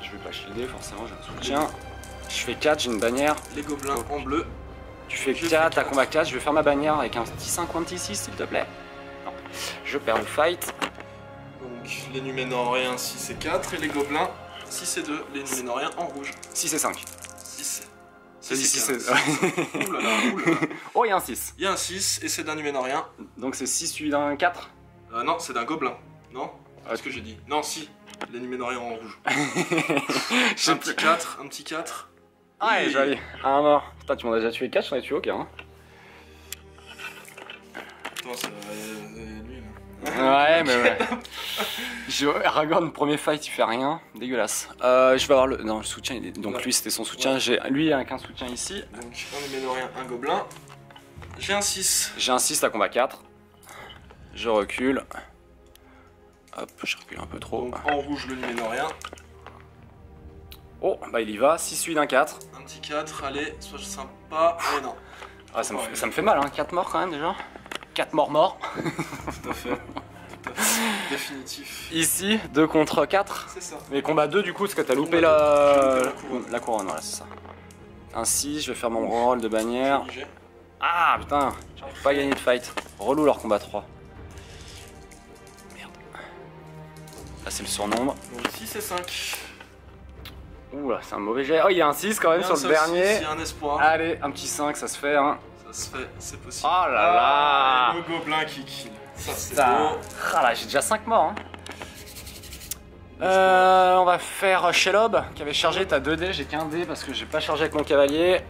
Je vais pas shielder, forcément, j'ai un soutien. Je fais 4, j'ai une bannière. Les gobelins en bleu. Tu fais Je 4, fais t'as 4. combat 4. Je vais faire ma bannière avec un petit 56, s'il te plaît. Non. Je perds le fight. Donc les Numénoriens 6 et 4 et les gobelins 6 et 2. Les Numénoriens en rouge. 6 et 5. 6. Vas-y, 6 et... Oulala, oulala. Oh, il y a un 6. Il y a un 6 et c'est d'un Numénorien. Donc c'est 6 suivi d'un 4. Non, c'est d'un gobelin. Non Ah, Qu'est-ce que j'ai dit? Non, si. Les Numénoriens en rouge. J'ai Un petit 4, un petit 4. Ah, Oui. joli. Un mort. Putain, tu m'en as déjà tué 4, j'en ai tué aucun. Hein. Attends, c'est lui là. Ouais, mais ouais. Aragorn, premier fight, il fait rien. Dégueulasse. Je vais avoir le. Non, le soutien, il est... donc Ouais. lui, c'était son soutien. Ouais. J'ai lui avec un soutien ici. Donc un Numénorien, un gobelin. J'ai un 6. J'ai un 6 à combat 4. Je recule. Hop, je recule un peu trop. Donc en rouge le Numénorien. Oh, bah il y va. 6 suivi d'un 4. Un petit 4, allez, sois sympa. Eh non. Ah, ça me fait mal, hein. 4 morts quand même déjà. 4 morts. Tout à fait. Tout à fait. Définitif. Ici, 2 contre 4. C'est ça. Mais combat 2 du coup, parce que t'as loupé Combat 2. J'ai la... loupé la couronne. la couronne. Voilà, c'est ça. Ainsi, je vais faire mon rôle de bannière. Obligé. Ah putain, j'arrive pas à gagner de fight. Relou leur combat 3. Merde. Là c'est le surnombre. Donc 6 et 5. Ouh là, c'est un mauvais jet. Oh, il y a un 6 quand même sur le dernier. Il y a un espoir. Allez, un petit 5, ça se fait. Hein. Ça se fait, c'est possible. Oh là là. Ah, le gobelin qui kill. Ça c'est Putain. beau. Ah là, j'ai déjà 5 morts. Hein. On va faire Shelob qui avait chargé. T'as 2 dés, j'ai qu'un dé parce que j'ai pas chargé avec mon cavalier.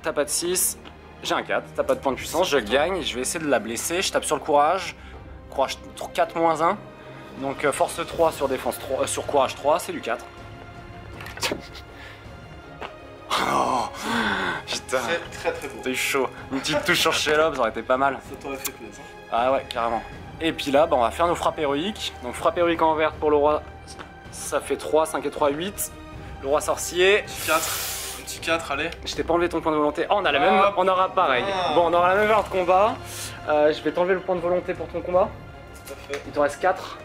T'as pas de 6. J'ai un 4, t'as pas de point de puissance, je gagne. Je vais essayer de la blesser. Je tape sur le courage. Courage 4 moins 1. Donc force 3 sur défense 3, sur courage 3, c'est du 4. Oh, putain, Très très beau. t'as eu chaud. Une petite touche sur Shelob, ça aurait été pas mal. Ça t'aurait fait plaisir. Ah ouais, carrément. Et puis là, bah, on va faire nos frappes héroïques. Donc frappe héroïque en verte pour le roi Ça fait 3, 5 et 3, 8. Le roi sorcier. Petit 4. Un petit 4, allez. Je t'ai pas enlevé ton point de volonté. Oh, on a la même. On aura pareil. Bon, on aura la même heure de combat. Je vais t'enlever le point de volonté pour ton combat. Tout à fait. Il t'en reste 4.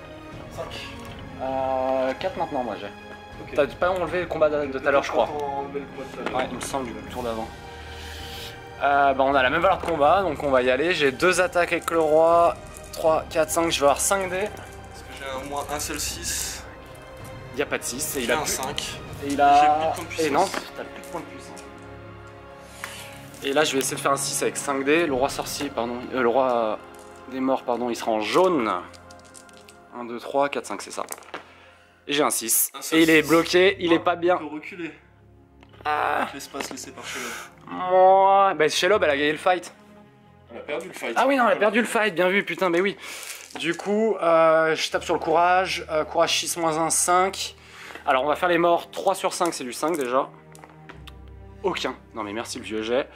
5. 4 maintenant, moi j'ai. Ok. T'as pas enlevé le combat de tout à l'heure, je crois. Ouais, Ouais, il me semble du tour d'avant. Bah, on a la même valeur de combat, donc on va y aller. J'ai 2 attaques avec le roi. 3, 4, 5. Je vais avoir 5 dés. Parce que j'ai au moins un seul 6. Il y a pas de 6 et il J'ai a un plus. 5. Et il a. J'ai plus de points de puissance. Et non, t'as plus de points de puissance. Et là, je vais essayer de faire un 6 avec 5 dés. Le roi sorcier, pardon. Le roi des morts, pardon, il sera en jaune. 1, 2, 3, 4, 5, c'est ça. Et j'ai un 6. Et il est bloqué, il est pas bien. On peut reculer. Ah. L'espace laissé par Shelob. Moi. Bah, Shelob, elle a gagné le fight. Elle a perdu le fight. Ah oui, non, elle a perdu le fight, bien vu, putain, mais oui. Du coup, je tape sur le courage. Courage 6, -1, 5. Alors, on va faire les morts. 3 sur 5, c'est du 5 déjà. Aucun. Non, mais merci le vieux jet.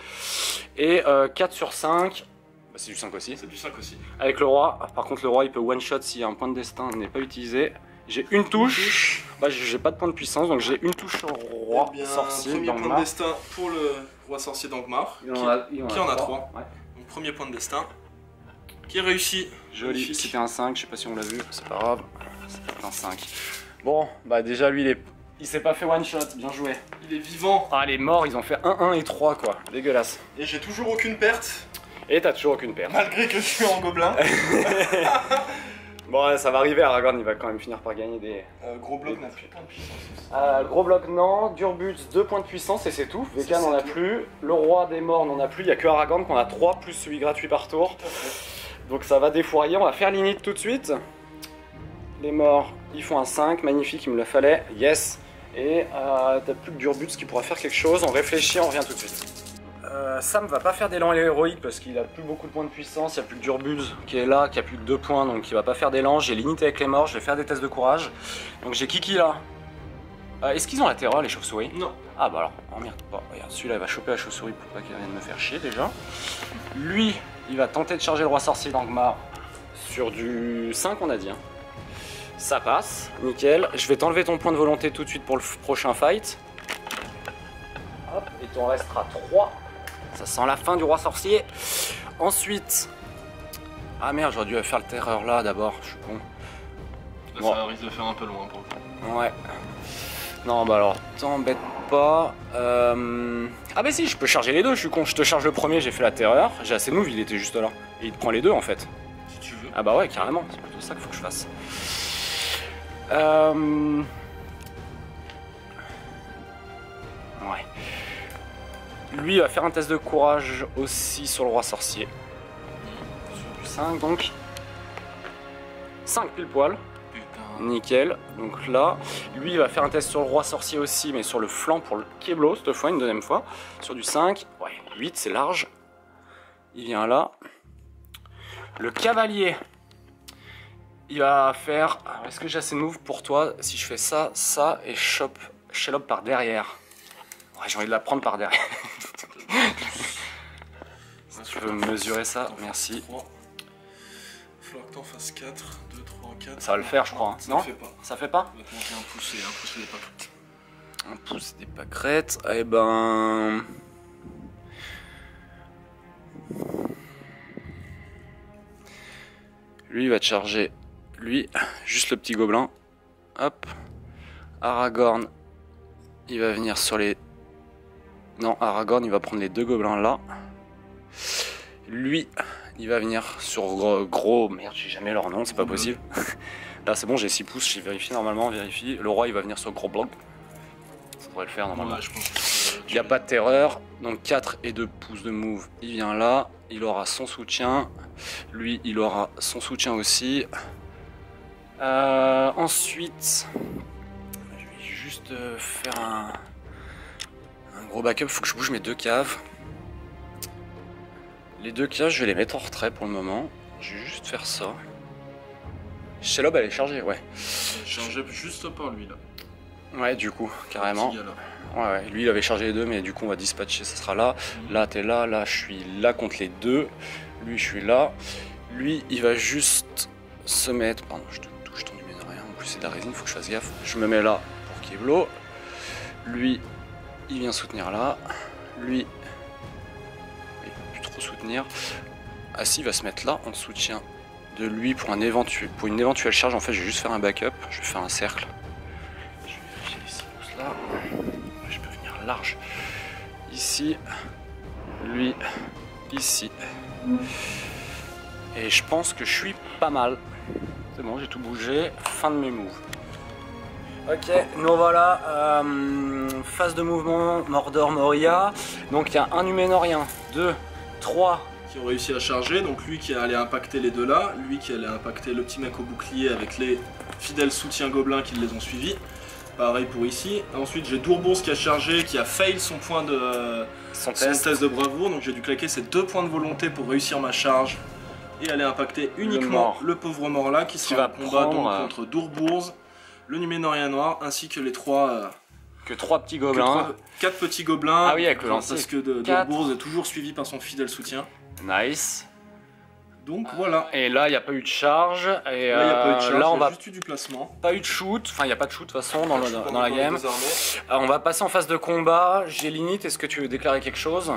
Et 4 sur 5. Bah, c'est du 5 aussi. C'est du 5 aussi. Avec le roi. Par contre, le roi, il peut one-shot si un point de destin n'est pas utilisé. J'ai une touche. Bah, j'ai pas de point de puissance, donc j'ai une touche sur le roi Eh bien, sorcier. premier point de d'Angmar. destin pour le roi sorcier d'Angmar. Il Qui en a 3. Ouais. Donc, premier point de destin. Qui est réussi. Joli, Magnifique. c'était un 5, je sais pas si on l'a vu, c'est pas grave. C'était un 5. Bon, bah déjà lui, il s'est pas fait one shot, bien joué. Il est vivant. Ah, les morts, ils ont fait 1, 1 et 3, quoi. Dégueulasse. Et j'ai toujours aucune perte. Et t'as toujours aucune perte. Malgré que je suis en gobelin. Bon, ça va arriver, Aragorn, il va quand même finir par gagner des. Gros bloc n'a plus de puissance. Gros bloc, non. Durbuts, 2 points de puissance et c'est tout. Veka n'en a plus. Le roi des morts n'en a plus. Il y a que Aragorn qu'on a 3 plus celui gratuit par tour. Tout à fait. Donc ça va défourailler. On va faire l'init tout de suite. Les morts, ils font un 5. Magnifique, il me le fallait. Yes. Et t'as plus que Durbuts qui pourra faire quelque chose. On réfléchit, on revient tout de suite. Sam va pas faire d'élan héroïque parce qu'il a plus beaucoup de points de puissance. Il n'y a plus que Durbuz qui est là, qui a plus que 2 points, donc il va pas faire d'élan. J'ai l'init avec les morts, je vais faire des tests de courage. Donc j'ai Kiki là. Est-ce qu'ils ont la terreur les chauves-souris? Non. Ah bah alors, oh merde, bon, regarde, celui-là il va choper la chauve-souris pour pas qu'il vienne me faire chier déjà. Lui, il va tenter de charger le roi sorcier d'Angmar sur du 5 on a dit. Hein. Ça passe, nickel. Je vais t'enlever ton point de volonté tout de suite pour le prochain fight. Hop, et t'en restera 3. Ça sent la fin du roi sorcier. Ensuite... Ah merde, j'aurais dû faire le terreur là d'abord, je suis con. Là, Bon. ça risque de faire un peu loin pour le coup. Ouais. Non bah alors, t'embête pas. Ah bah si, je peux charger les deux, je suis con. Je te charge le premier, j'ai fait la terreur. J'ai assez move, il était juste là. Et il te prend les deux en fait. Si tu veux. Ah bah ouais, carrément, c'est plutôt ça qu'il faut que je fasse. Ouais. Lui il va faire un test de courage aussi sur le roi sorcier. Sur du 5 donc. 5 pile poil. Putain. Nickel. Donc là, lui il va faire un test sur le roi sorcier aussi, mais sur le flanc pour le Keblo cette fois, une deuxième fois. Sur du 5. Ouais, 8 c'est large. Il vient là. Le cavalier. Il va faire... Est-ce que j'ai assez de move pour toi si je fais ça, ça et chope Shelob par derrière? Ouais, j'ai envie de la prendre par derrière. Si tu veux mesurer ça, merci. 3. Il faudra que t'en fasses 4, 2, 3, 4. Ça va le faire, je crois. Hein. Ça Non, le fait pas. ça fait pas? On va te manquer un pouce et un pouce des pâquerettes. Un pouce des pâquerettes. Eh ben... Lui, il va te charger. Lui, juste le petit gobelin. Hop. Aragorn, il va venir sur les... Non, Aragorn, il va prendre les deux gobelins là. Lui, il va venir sur gros... Merde, j'ai jamais leur nom, c'est pas possible. Là, c'est bon, j'ai 6 pouces, j'ai vérifié normalement, vérifie. Le roi, il va venir sur gros bloc. Ça devrait le faire normalement. Ouais, je pense que Il n'y a pas de terreur, donc 4 et 2 pouces de move, il vient là, il aura son soutien, lui il aura son soutien aussi. Ensuite, je vais juste faire un gros backup, il faut que je bouge mes 2 caves. Les 2 caves, je vais les mettre en retrait pour le moment, je vais juste faire ça. Shelob elle est chargée, ouais. chargé juste par lui là. Ouais, du coup, carrément. Petit gars, là. Ouais, lui il avait chargé les deux, mais du coup on va dispatcher, ça sera là. Là t'es là, là je suis là contre les deux. Lui je suis là. Lui il va juste se mettre. Pardon, je te touche ton numéro rien, plus c'est de la résine, faut que je fasse gaffe. Je me mets là pour Keblo. Lui, il vient soutenir là. Lui, il peut plus trop soutenir. Assis va se mettre là en soutien de lui pour une éventuelle charge. En fait, je vais juste faire un backup. Je vais faire un cercle. Je vais vérifier ici, là. Je peux venir large. Ici, lui, ici. Et je pense que je suis pas mal. C'est bon, j'ai tout bougé. Fin de mes moves. Ok, nous voilà. Phase de mouvement Mordor Moria. Donc il y a un Numénorien, 2, 3. Qui ont réussi à charger. Donc lui qui allait impacter les deux là. Lui qui allait impacter le petit mec au bouclier avec les fidèles soutiens gobelins qui les ont suivis. Pareil pour ici. Ensuite j'ai Dourbourse qui a chargé, qui a fail son point de son test de bravoure. Donc j'ai dû claquer ces 2 points de volonté pour réussir ma charge. Et aller impacter uniquement le pauvre mort là qui sera en combat donc, contre Dourbourse, le Numénorien noir ainsi que les 3 petits gobelins. 4 petits gobelins. Ah oui, avec le lancier. Parce que Dourbourse est toujours suivi par son fidèle soutien. Nice. Donc voilà. Et là, il n'y a pas eu de charge. Et là, il n'y a pas eu de charge. Là, on va juste eu du placement. Pas eu de shoot. Enfin, il n'y a pas de shoot de toute façon dans la game. On va passer en phase de combat. J'ai l'init. Est-ce que tu veux déclarer quelque chose?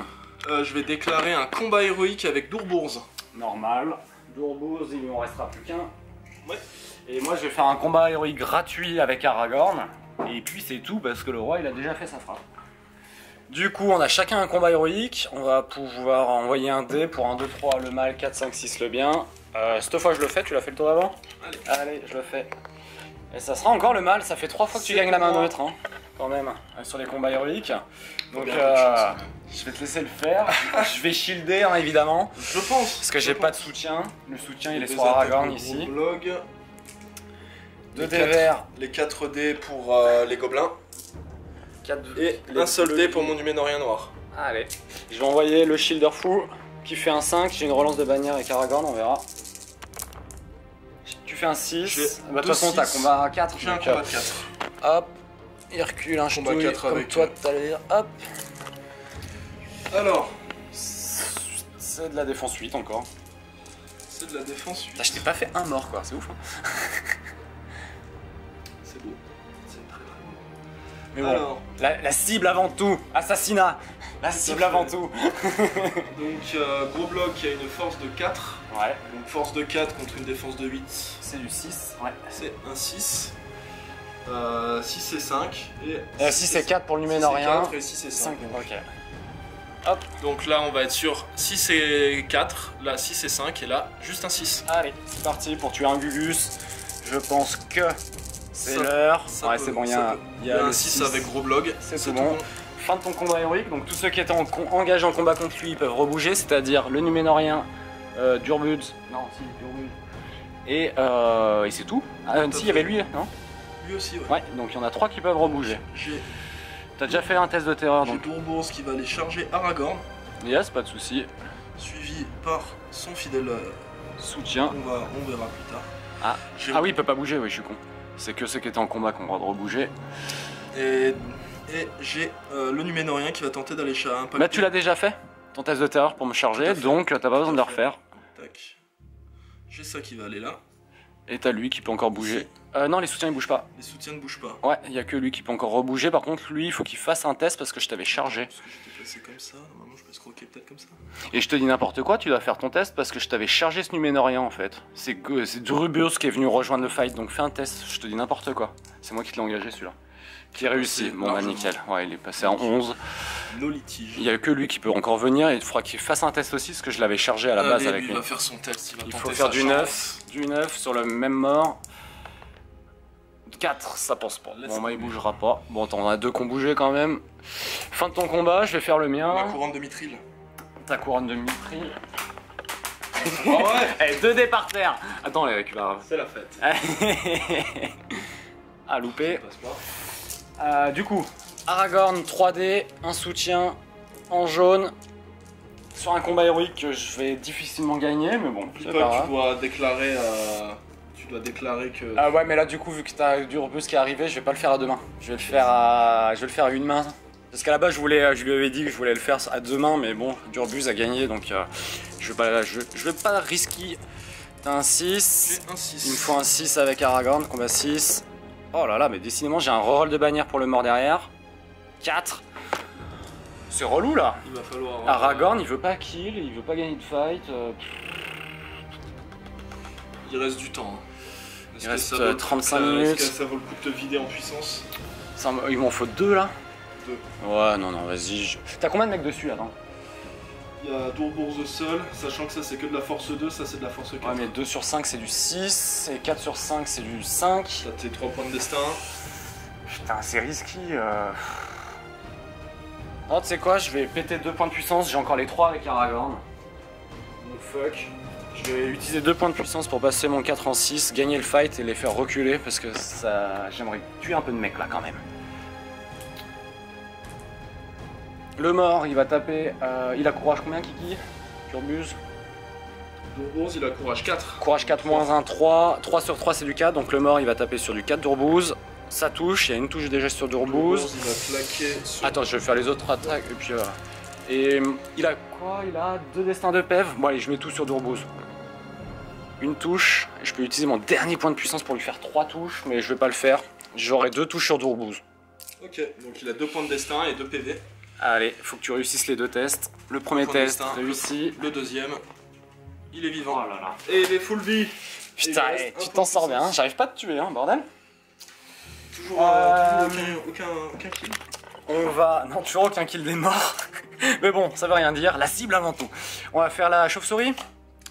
Je vais déclarer un combat héroïque avec Dourbourse. Normal. Dourbourse, il ne m'en restera plus qu'un. Ouais. Et moi, je vais faire un combat héroïque gratuit avec Aragorn. Et puis, c'est tout parce que le roi, il a déjà fait sa frappe. Du coup, on a chacun un combat héroïque. On va pouvoir envoyer un dé pour 1, 2, 3 le mal, 4, 5, 6 le bien. Cette fois, je le fais. Tu l'as fait le tour d'avant? Allez, je le fais. Et ça sera encore le mal. Ça fait 3 fois que tu gagnes la main neutre, hein, quand même, sur les combats héroïques. Donc, je vais te laisser le faire. Je vais shielder, hein, évidemment. Je pense. Parce que j'ai pas de soutien. Le soutien, il est sur Aragorn ici. Blog. 2 dés verts. Les 4 dés pour les gobelins. Et un seul dé pour mon Numénorien noir. Allez. Je vais envoyer le shielder fou qui fait un 5. J'ai une relance de bannière avec Aragorn, on verra. Tu fais un 6. De toute façon, t'as combat à 4. J'ai un combat de 4. Hop. Il recule un ch'touille comme toi tout à l'heure. Hop. Alors. C'est de la défense 8 encore. C'est de la défense 8. Je t'ai pas fait un mort quoi, c'est ouf. Hein. C'est beau. C'est très très beau. Mais bon, alors, la cible avant tout. Assassinat. La cible avant tout. Donc gros bloc qui a une force de 4. Ouais. Donc force de 4 contre une défense de 8. C'est du 6. Ouais. C'est un 6. 6 et 5. Et 6 et 4 pour le Numénorien. 4 et 6 et 5. Ok. Hop. Donc là on va être sur 6 et 4, là 6 et 5 et là juste un 6. Allez, c'est parti pour tuer un Gugus. Je pense que c'est l'heure. Ouais, c'est bon, il y a un 6 avec gros blog. C'est tout bon. Fin de ton combat héroïque. Donc tous ceux qui étaient engagés en combat contre lui peuvent rebouger, c'est-à-dire le Numénorien, Durbuz. Non, si, Durbuz. Et c'est tout. Ah, si, il y avait lui, non? Lui aussi, ouais. Ouais, donc il y en a 3 qui peuvent rebouger. T'as déjà fait un test de terreur donc. J'ai Dourbourse qui va aller charger Aragorn. Yes, pas de souci. Suivi par son fidèle soutien. On verra plus tard. Ah oui, il peut pas bouger, oui, je suis con. C'est que ceux qui étaient en combat qui ont le droit de rebouger. Et j'ai le Numénorien qui va tenter d'aller impacter. Bah tu l'as déjà fait, ton test de terreur pour me charger, donc t'as pas besoin de le refaire. Tac. J'ai ça qui va aller là. Et t'as lui qui peut encore bouger. Non, les soutiens ils bougent pas. Les soutiens ne bougent pas. Ouais, il y a que lui qui peut encore rebouger. Par contre, lui, il faut qu'il fasse un test parce que je t'avais chargé. Parce que j'étais placé comme ça. Normalement, je peux se croquer peut-être comme ça. Et je te dis n'importe quoi, tu dois faire ton test parce que je t'avais chargé ce Numénorien en fait. C'est Durbuz qui est venu rejoindre le fight, donc fais un test. Je te dis n'importe quoi. C'est moi qui l'ai engagé celui-là. Qui réussit. Bon, bah nickel. Ouais, il est passé en 11. No litige. Il y a que lui qui peut encore venir et il faudra qu'il fasse un test aussi parce que je l'avais chargé à la base avec lui. Il va faire son test. Il faut faire du 9 sur le même mort. 4, ça pense pas. Bon, bah il bougera pas. Bon, attends, on a 2 qui ont bougé quand même. Fin de ton combat, je vais faire le mien. Ma couronne de mithril. Ta couronne de mithril. Ah ouais. 2 dés par terre. Attends, les récupère. C'est la fête. Ah, loupé. Du coup, Aragorn 3D, un soutien en jaune. Sur un combat héroïque que je vais difficilement gagner, mais bon, c'est pas grave. Tu dois déclarer... Tu dois déclarer que... Ah ouais, mais là du coup, vu que t'as Durbuz qui est arrivé, je vais pas le faire à 2 mains. Je vais le faire à une main. Parce qu'à la base, je lui avais dit que je voulais le faire à 2 mains, mais bon, Durbuz a gagné, donc je vais pas risquer T'as un 6. J'ai un 6. Il me faut un 6 avec Aragorn, combat 6. Oh là là, mais décidément, j'ai un reroll de bannière pour le mort derrière. 4. C'est relou là. Il va falloir. Aragorn, il veut pas kill, il veut pas gagner de fight. Il reste du temps. Hein. Il reste 35 minutes. Est-ce que ça vaut le coup de te vider en puissance? Il m'en faut 2 là. 2. Ouais, non, vas-y. T'as combien de mecs dessus là, non? Il y a Dourbourse seul, sachant que ça c'est que de la force 2, ça c'est de la force 4. Ouais, mais 2 sur 5 c'est du 6, et 4 sur 5 c'est du 5. T'as tes 3 points de destin. Putain, c'est risqué. Oh, tu sais quoi, je vais péter 2 points de puissance, j'ai encore les 3 avec Aragorn. Donc fuck. Je vais utiliser 2 points de puissance pour passer mon 4 en 6, gagner le fight et les faire reculer parce que ça. J'aimerais tuer un peu de mecs là quand même. Le mort, il va taper. Il a courage combien, Kiki? Turbuse. Dourbourse, il a courage 4. Courage 4 moins 1, 3. 3 sur 3, c'est du 4. Donc le mort, il va taper sur du 4 Dourbouse. Ça touche, il y a une touche déjà sur Dourbouse. Il va claquer sur... Attends, je vais faire les autres attaques. Et puis voilà. Et il a quoi? Il a 2 destins de pève. Bon, allez, je mets tout sur Dourbouse. Une touche. Et je peux utiliser mon dernier point de puissance pour lui faire 3 touches. Mais je vais pas le faire. J'aurai 2 touches sur Dourbouse. Ok, donc il a 2 points de destin et 2 PV. Allez, faut que tu réussisses les 2 tests. Le premier test réussi. Le deuxième, il est vivant. Oh là là. Et il est full vie. Putain, tu t'en sors bien. J'arrive pas à te tuer, hein, bordel. Toujours, aucun kill. On va... Non, toujours aucun kill des morts. Mais bon, ça veut rien dire. La cible avant tout. On va faire la chauve-souris.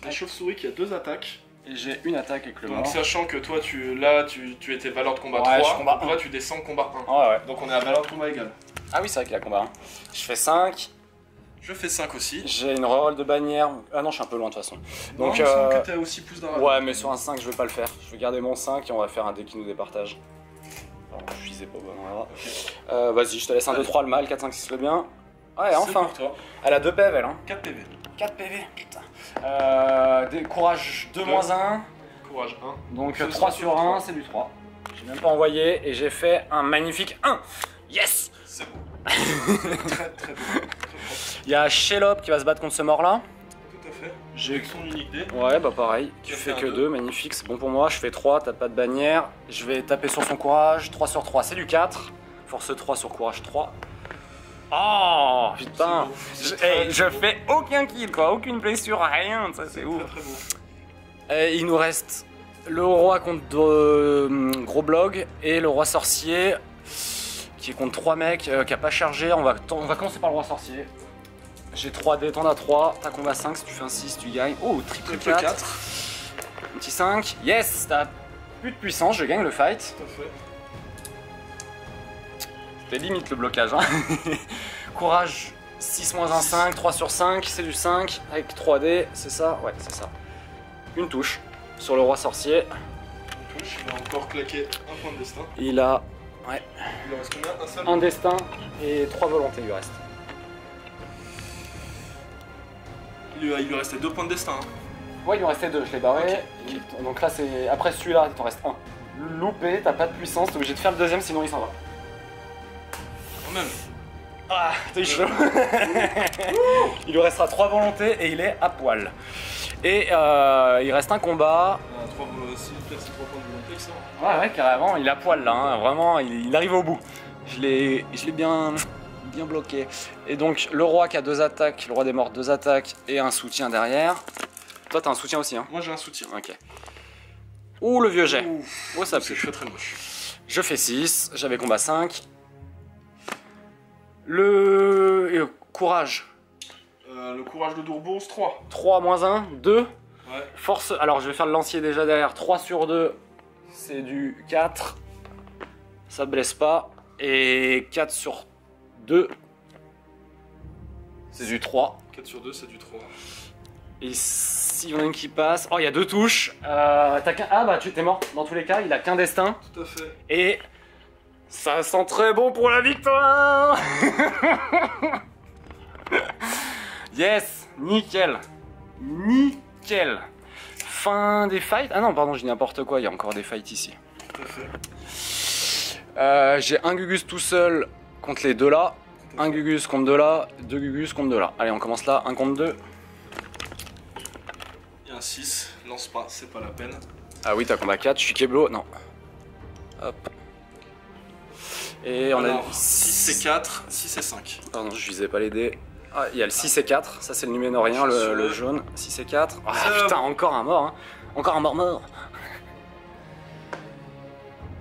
La chauve-souris qui a 2 attaques. Et j'ai une attaque avec le mort. Donc sachant que toi, tu étais valeur de combat Ouais, 3, je combat donc là tu descends combat 1. Ouais, ouais. Donc on est à valeur de combat égale. Ah oui, c'est vrai qu'il a combat 1. Je fais 5. Je fais 5 aussi. J'ai une reroll de bannière. Ah non, je suis un peu loin de toute façon. Donc, il me semble que t'as aussi pouce d'arabie. Ouais, mais sur un 5, je vais pas le faire. Je vais garder mon 5 et on va faire un dé qui nous départage. Alors, je visais pas bon endroit. Okay. Vas-y, je te laisse un 2, 3 le mal, 4, 5, 6 le bien. Ouais, enfin. Pour toi. Elle a 2 PV, elle, hein. 4 PV. 4 PV, putain. Courage 2 moins 1. Courage 1. Donc 3 sur 1, c'est du 3. J'ai même pas envoyé et j'ai fait un magnifique 1. Yes. C'est beau. Très très beau. Il y a Shelob qui va se battre contre ce mort là. Tout à fait. J'ai Avec son unique dé. Ouais, bah pareil. Tu Tu fais fais que un 2, magnifique, c'est bon pour moi. Je fais 3, t'as pas de bannière. Je vais taper sur son courage. 3 sur 3, c'est du 4. Force 3 sur courage 3. Oh putain. Je fais aucun kill quoi, aucune blessure, rien, ça c'est ouf. Très beau. Et il nous reste le roi contre Gros Blog et le roi sorcier qui est contre 3 mecs qui a pas chargé. On va commencer par le roi sorcier. J'ai 3 dés, t'en as 3, t'as combat 5, si tu fais un 6 tu gagnes. Oh, triple 4. Un petit 5, yes, t'as plus de puissance, je gagne le fight. Tout à fait. C'était limite le blocage. Hein. Courage 6 moins 1, 5, 3 sur 5, c'est du 5 avec 3 dés, c'est ça? Ouais, c'est ça. Une touche sur le roi sorcier. Une touche, il a encore claqué un point de destin. Il a ouais, Il en reste combien? Un seul? un destin et 3 volontés lui reste. Il lui restait 2 points de destin. Hein. Ouais, il lui restait 2, je l'ai barré. Okay. Donc là, c'est après celui-là, il t'en reste 1. Loupé, t'as pas de puissance, t'es obligé de faire le deuxième, sinon il s'en va. Quand même. Ah, t'es chaud. Il lui restera 3 volontés et il est à poil. Et il reste un combat. 3 volontés, c'est 3 points de volonté, ça. Ouais, ouais, carrément, il est à poil là, hein. Vraiment, il arrive au bout. Je l'ai bien bloqué. Et donc, le roi qui a 2 attaques, le roi des morts, 2 attaques et un soutien derrière. Toi, t'as un soutien aussi, hein? Moi, j'ai un soutien. Ok. Ouh, le vieux jet. Ouh, Oh, ça c'est pue. très moche. Je fais 6, j'avais combat 5. Le courage. Le courage de Dourbourse, 3. 3 moins 1, 2. Ouais. Force, alors je vais faire le lancier déjà derrière. 3 sur 2, c'est du 4. Ça blesse pas. Et 4 sur 2, c'est du 3. 4 sur 2, c'est du 3. Et s'il y en a une qui passe... Oh, il y a 2 touches. T'as qu'un... Ah bah tu t'es mort. Dans tous les cas, il a qu'un destin. Tout à fait. Et ça sent très bon pour la victoire. Yes, nickel. Nickel. Fin des fights. Ah non, pardon, j'ai n'importe quoi, il y a encore des fights ici. Tout à fait. J'ai un Gugus tout seul contre les deux là. Un Gugus contre deux là. 2 Gugus contre deux là. Allez, on commence là. 1 contre 2. Il y a un 6. Lance pas, c'est pas la peine. Ah oui, t'as combat 4, je suis Keblo, non. Hop. Et on Alors, a 6 et 4, 6 et 5. Pardon, je visais pas les dés. Ah, il y a le 6 et 4, ça c'est le numénorien, le jaune. 6 et 4. Ah putain, encore un mort, hein. Encore un mort.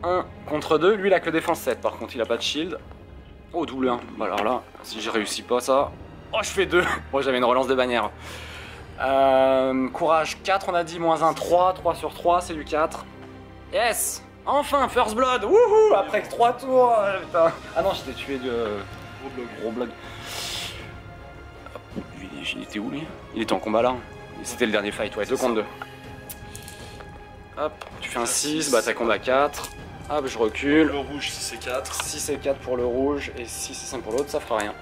1 contre 2, lui il a que défense 7, par contre il a pas de shield. Oh, double 1. Bah alors là, si j'ai réussi pas ça. Oh, je fais 2. Moi j'avais une relance de bannière. Courage 4, on a dit, moins 1, 3. 3 sur 3, c'est du 4. Yes! Enfin, First Blood! Wouhou! Après 3 tours! Putain. Ah non, je t'ai tué de. Gros blood. Il était où lui? Il était en combat là. C'était le dernier fight, ouais, 2 contre 2. Hop, tu fais un 6, bah t'as combat 4. Hop, je recule. Le rouge 6 et 4. 6 et 4 pour le rouge et 6 et 5 pour l'autre, ça fera rien.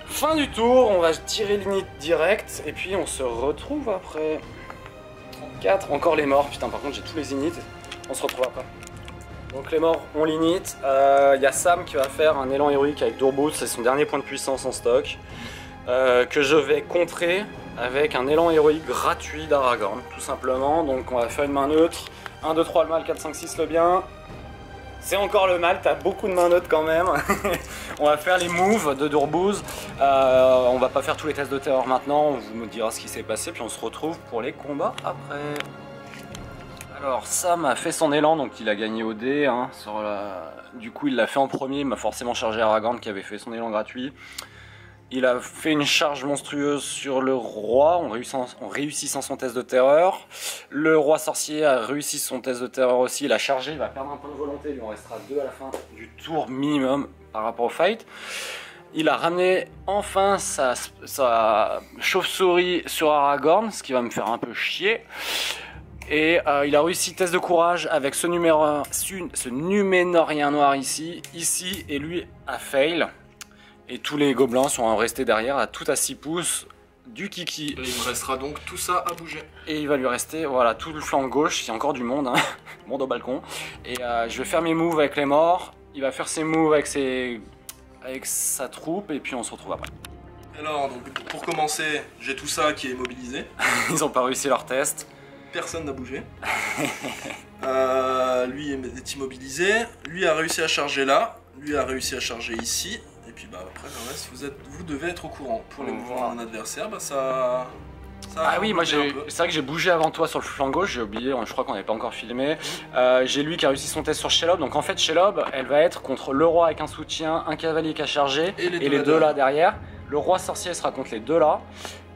Fin du tour, on va tirer l'init direct et puis on se retrouve après. 34, encore les morts, putain par contre j'ai tous les inits, on se retrouve après. Donc les morts, on l'init, il y a Sam qui va faire un élan héroïque avec Durboot, c'est son dernier point de puissance en stock, que je vais contrer avec un élan héroïque gratuit d'Aragorn, tout simplement. Donc on va faire une main neutre, 1, 2, 3 le mal, 4, 5, 6 le bien. C'est encore le mal, t'as beaucoup de mains neutres quand même. On va faire les moves de Durbouz. On va pas faire tous les tests de terreur maintenant, on vous me dira ce qui s'est passé, puis on se retrouve pour les combats après. Alors Sam a fait son élan, donc il a gagné au dé. Hein, du coup il l'a fait en premier, il m'a forcément chargé Aragorn qui avait fait son élan gratuit. Il a fait une charge monstrueuse sur le roi en réussissant son test de terreur. Le roi sorcier a réussi son test de terreur aussi, il a chargé, il va perdre un point de volonté, il lui en restera 2 à la fin du tour minimum par rapport au fight. Il a ramené enfin sa chauve-souris sur Aragorn, ce qui va me faire un peu chier. Et il a réussi test de courage avec ce numénorien noir ici, et lui a fail. Et tous les gobelins sont restés derrière à tout à 6 pouces du kiki. Et il me restera donc tout ça à bouger. Et il va lui rester, voilà, tout le flanc gauche, il y a encore du monde, hein. Monde au balcon. Et je vais faire mes moves avec les morts, il va faire ses moves avec sa troupe, et puis on se retrouve après. Alors, donc, pour commencer, j'ai tout ça qui est immobilisé. Ils n'ont pas réussi leur test. Personne n'a bougé. Lui est immobilisé, lui a réussi à charger là, lui a réussi à charger ici. Et puis bah après le reste, vous devez être au courant. Pour les mouvements d'un adversaire, bah ça ah oui, moi c'est vrai que j'ai bougé avant toi sur le flanc gauche, j'ai oublié, je crois qu'on n'avait pas encore filmé. J'ai lui qui a réussi son test sur Shelob, donc en fait Shelob, elle va être contre le roi avec un soutien, un cavalier qui a chargé, et les deux là derrière. Le roi sorcier sera contre les deux là.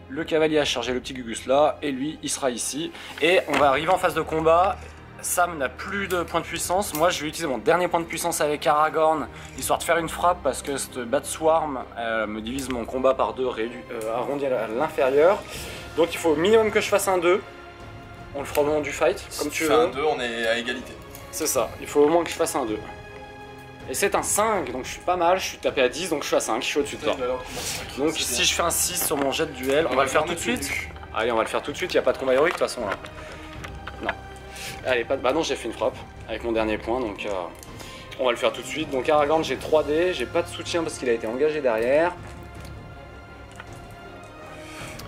Le cavalier a chargé le petit Gugus là, et lui il sera ici. Et on va arriver en phase de combat. Sam n'a plus de points de puissance. Moi je vais utiliser mon dernier point de puissance avec Aragorn, histoire de faire une frappe parce que cette Bat Swarm me divise mon combat par 2, arrondi à l'inférieur. Donc il faut au minimum que je fasse un 2. On le fera au moment du fight, comme tu veux. Un 2, on est à égalité. C'est ça, il faut au moins que je fasse un 2. Et c'est un 5, donc je suis pas mal, je suis tapé à 10, donc je suis à 5, je suis au-dessus de toi. Donc si je fais un 6 sur mon jet de duel, on va le faire tout de suite. Allez, on va le faire tout de suite, il n'y a pas de combat héroïque de toute façon là. Non. Allez, bah non, j'ai fait une frappe avec mon dernier point, donc on va le faire tout de suite. Donc Aragorn, j'ai 3D, j'ai pas de soutien parce qu'il a été engagé derrière.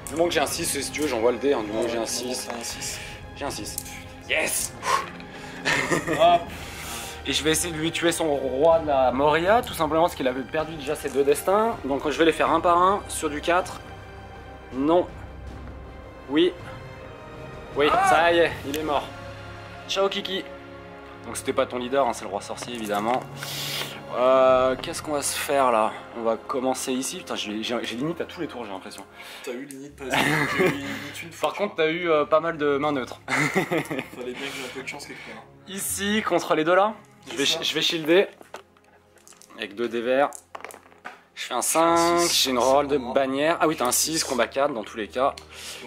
Du moment que j'ai un 6, si tu veux, j'envoie le dé, hein, du moment que j'ai un 6. J'ai un 6. Yes. Et je vais essayer de lui tuer son roi de la Moria, tout simplement parce qu'il avait perdu déjà ses 2 destins. Donc je vais les faire un par un, sur du 4. Non. Oui. Oui, ça y est, il est mort. Ciao Kiki. Donc c'était pas ton leader, hein, c'est le roi sorcier évidemment. Qu'est-ce qu'on va se faire là? On va commencer ici. Putain, j'ai l'init à tous les tours, j'ai l'impression. T'as eu l'init pas j'ai eu l'init une fois. Par contre, t'as eu pas mal de mains neutres. Fallait bien que j'ai un peu de chance quelque part. Ici, contre les deux là, je vais shielder. Avec 2 dés verts. Je fais un 5, j'ai une roll de bannière. Ah oui, t'as un 6, combat 4 dans tous les cas.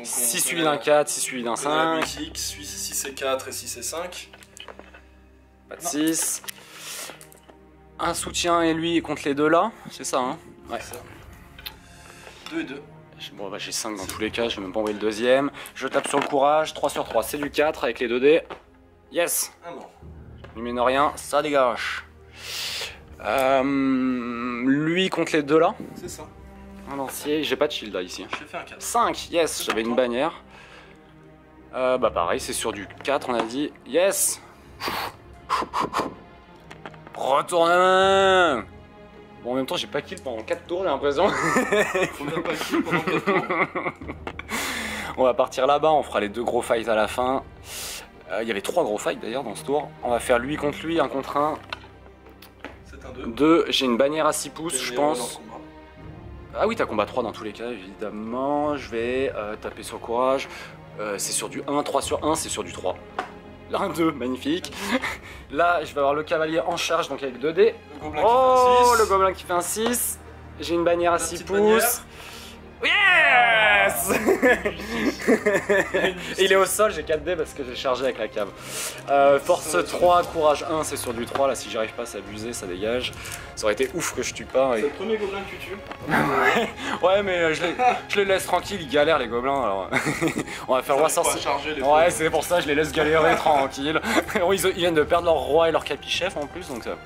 6 suivi d'un 4, 6 suivi d'un 5. 6 et 4 et 6 et 5. Pas de 6. Un soutien et lui contre les deux là, c'est ça hein? Ouais. 2 et 2. Bon bah j'ai 5 dans tous les cas, je vais même pas envoyer le deuxième. Je tape sur le courage, 3 sur 3, c'est du 4 avec les 2 dés. Yes! Ah bon. Numénorien, ça dégage. Lui contre les deux là. C'est ça. Un lancier, j'ai pas de shield là ici. J'ai fait un 4. 5, yes, j'avais une bannière. Bah pareil, c'est sur du 4, on a dit. Yes. Retourne la main. Bon, en même temps, j'ai pas kill pendant 4 tours, j'ai l'impression. On n'a pas kill pendant 4 tours. On va partir là-bas, on fera les 2 gros fights à la fin. Il y avait 3 gros fights d'ailleurs dans ce tour. On va faire lui contre lui, 1 contre 1. C'est un 2. 2, j'ai une bannière à 6 pouces, je pense. Ah oui, t'as combat 3 dans tous les cas, évidemment. Je vais taper sur le courage. C'est sur du 1, 3 sur 1, c'est sur du 3. 1, 2, magnifique. Là, je vais avoir le cavalier en charge, donc avec 2 dés. Le gobelin qui fait un 6. Le gobelin qui fait un 6. J'ai une bannière à 6 pouces. Bannière. Yes. Et il est au sol, j'ai 4 dés parce que j'ai chargé avec la cave. Force 3, courage 1, c'est sur du 3. Là, si j'y arrive pas, c'est abusé, ça dégage. Ça aurait été ouf que je tue pas. C'est le premier gobelin que tu tues. Ouais, mais je les laisse tranquilles, ils galèrent les gobelins. Alors. On va faire le roi sorcier. Ouais, c'est pour ça, je les laisse galérer tranquille. Ils viennent de perdre leur roi et leur capichef en plus, donc ça.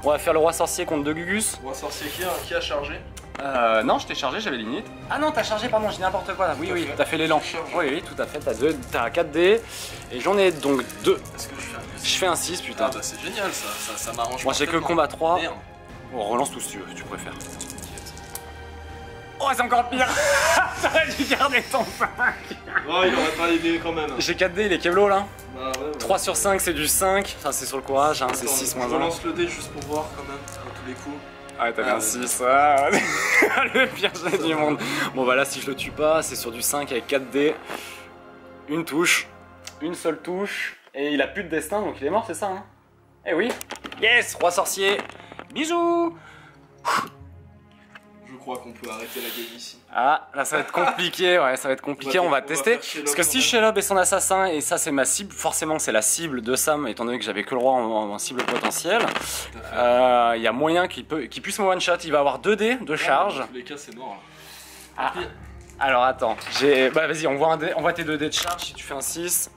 On va faire le roi sorcier contre 2 Gugus. Roi sorcier qui a chargé? Non, je t'ai chargé, j'avais limite. Ah non, t'as chargé, pardon, j'ai n'importe quoi là. Oui, oui, t'as fait l'élan. Oui, tout à fait, t'as 4 dés. Et j'en ai donc 2. Est-ce que je fais un 6? Je fais un 6, putain. Ah bah c'est génial ça m'arrange. Moi j'ai que le combat 3. Merde. On relance tout si tu préfères. Oh, c'est encore pire. T'aurais dû garder ton 5. Oh, il aurait pas aidé quand même. J'ai 4 dés, il est Keblo là. Bah ouais. 3 sur 5, c'est du 5. Enfin, c'est sur le courage, hein, c'est 6 moins 1. Je relance le dé juste pour voir quand même, à tous les coups. Ah, t'as bien 6. Ah, le pire jeu du monde. Bon, bah là, si je le tue pas, c'est sur du 5 avec 4 dés. Une touche. Une seule touche. Et il a plus de destin, donc il est mort, c'est ça, hein? Eh oui. Yes, roi sorcier. Bisous. Je crois qu'on peut arrêter la game ici. Ah, là ça va être compliqué, ouais, ça va être compliqué, on va tester. Parce que si Shelob est son assassin, et ça c'est ma cible, forcément c'est la cible de Sam, étant donné que j'avais que le roi en cible potentielle, il y a moyen qu'il puisse me one-shot, il va avoir 2 dés de charge. Dans tous les cas c'est mort là. Ah. Alors attends, bah vas-y, on voit tes 2 dés de charge, si tu fais un 6.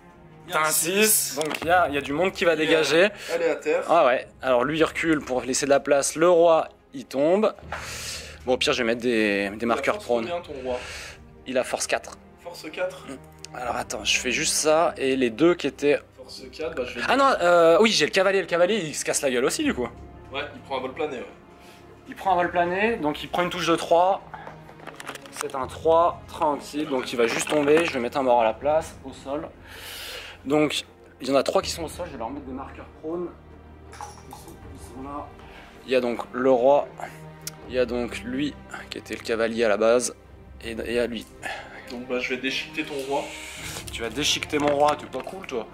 T'as un 6, donc il y a du monde qui va dégager. Elle est à terre. Ah ouais, alors lui il recule pour laisser de la place, le roi il tombe. Bon, au pire, je vais mettre des marqueurs prone. Ton roi. Il a force 4. Force 4. Alors attends, je fais juste ça et les 2 qui étaient. Force 4, bah je vais. Ah non, oui, j'ai le cavalier il se casse la gueule aussi du coup. Ouais, il prend un vol plané, ouais. Il prend un vol plané, donc il prend une touche de 3. C'est un 3 tranquille, donc il va juste tomber. Je vais mettre un mort à la place, au sol. Donc, il y en a 3 qui sont au sol, je vais leur mettre des marqueurs prone. Ils sont là. Il y a donc le roi. Il y a donc lui, qui était le cavalier à la base, et à lui. Donc bah je vais déchiqueter ton roi. Tu vas déchiqueter mon roi, t'es pas cool toi.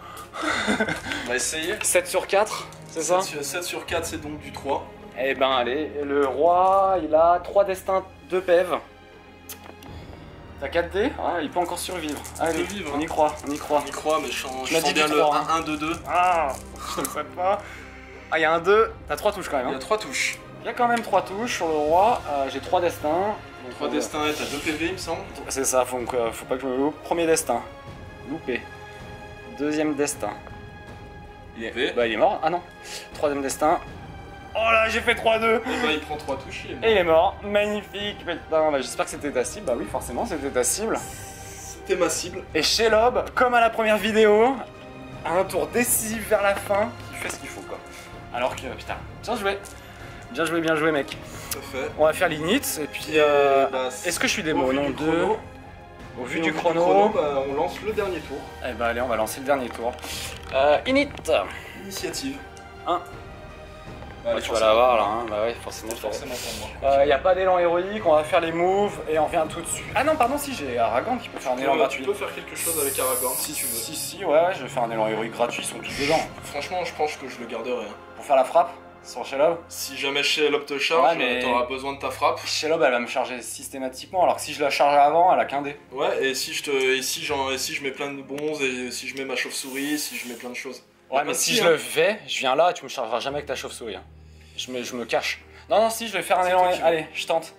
On va essayer. 7 sur 4, c'est ça? 7 sur 4 c'est donc du 3. Eh ben allez, le roi il a 3 destins, 2 PEV. T'as 4 dés? Ah, il peut encore survivre. Allez, on y croit, on y croit. On y croit, mais je sens dit bien du le 3, 1-1-2-2. Ah, je ne sais pas. Ah, il y a un 2, t'as 3 touches quand même. Il y a 3 touches. Il y a quand même 3 touches sur le roi, j'ai 3 destins. 3 destins et t'as 2 PV il me semble. C'est ça, faut pas que je me loupe. Premier destin, loupé. Deuxième destin. Il est mort, ah non. Troisième destin. Oh là, j'ai fait 3-2. Et bah il prend 3 touches, il est mort. Magnifique, putain. Bah, j'espère que c'était ta cible. Bah oui, forcément, c'était ta cible. C'était ma cible. Et Shelob, comme à la première vidéo, un tour décisif vers la fin, qui fait ce qu'il faut quoi. Alors que, putain, bien joué. Bien joué, mec. Tout à fait. On va faire l'init, et puis est-ce que je suis démo? Non, 2. Au vu du chrono, bah, on lance le dernier tour. Eh bah allez, on va lancer le dernier tour. Init. Initiative. 1. Bah, tu vas l'avoir là, hein. Bah ouais, forcément. Forcément pour moi. Y a pas d'élan héroïque, on va faire les moves et on revient tout de suite. Ah non, pardon, si j'ai Aragorn qui peut faire un élan gratuit. Tu peux faire quelque chose avec Aragorn si tu veux. Si, ouais, je vais faire un élan héroïque gratuit, ils sont tous dedans. Franchement, je pense que je le garderai. Pour faire la frappe sur Shelob. Si jamais Shelob te charge, t'auras besoin de ta frappe. Shelob, elle va me charger systématiquement, alors que si je la charge avant, elle a qu'un dé. Ouais, et si je mets plein de bronze, et si je mets ma chauve-souris, si je mets plein de choses. Ouais, mais si je le fais, je viens là et tu me chargeras jamais avec ta chauve-souris. Hein. Je me cache. Non, si, je vais faire un élan. Allez, je tente.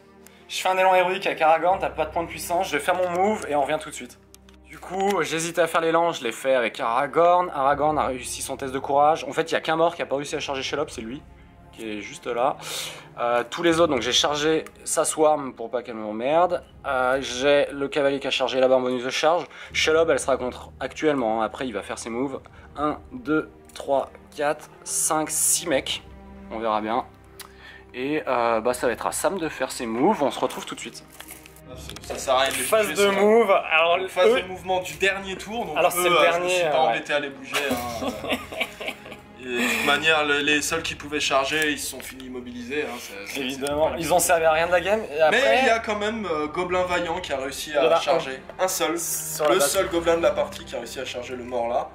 Je fais un élan héroïque avec Aragorn, t'as pas de point de puissance, je vais faire mon move et on revient tout de suite. Du coup, j'hésitais à faire l'élan, je l'ai fait avec Aragorn. Aragorn a réussi son test de courage. En fait, il y a qu'un mort qui a pas réussi à charger Shelob, c'est lui. qui est juste là. Tous les autres, donc j'ai chargé sa swarm pour pas qu'elle m'emmerde. J'ai le cavalier qui a chargé là-bas en bonus de charge. Shelob, elle sera contre actuellement, hein. Après il va faire ses moves. 1, 2, 3, 4, 5, 6 mecs. On verra bien. Et bah, ça va être à Sam de faire ses moves. On se retrouve tout de suite. Ça sert à rien de les Phase bouger, de move. Alors, phase de mouvement du dernier tour. Donc alors c'est le dernier. Je me suis pas embêté à les bouger. Hein. Et de toute manière, les seuls qui pouvaient charger, ils se sont finis immobilisés. Hein. Évidemment, ils ont servi à rien de la game. Et après, mais il y a quand même Gobelin Vaillant qui a réussi à charger. Un seul. Le seul gobelin de la partie qui a réussi à charger le mort là.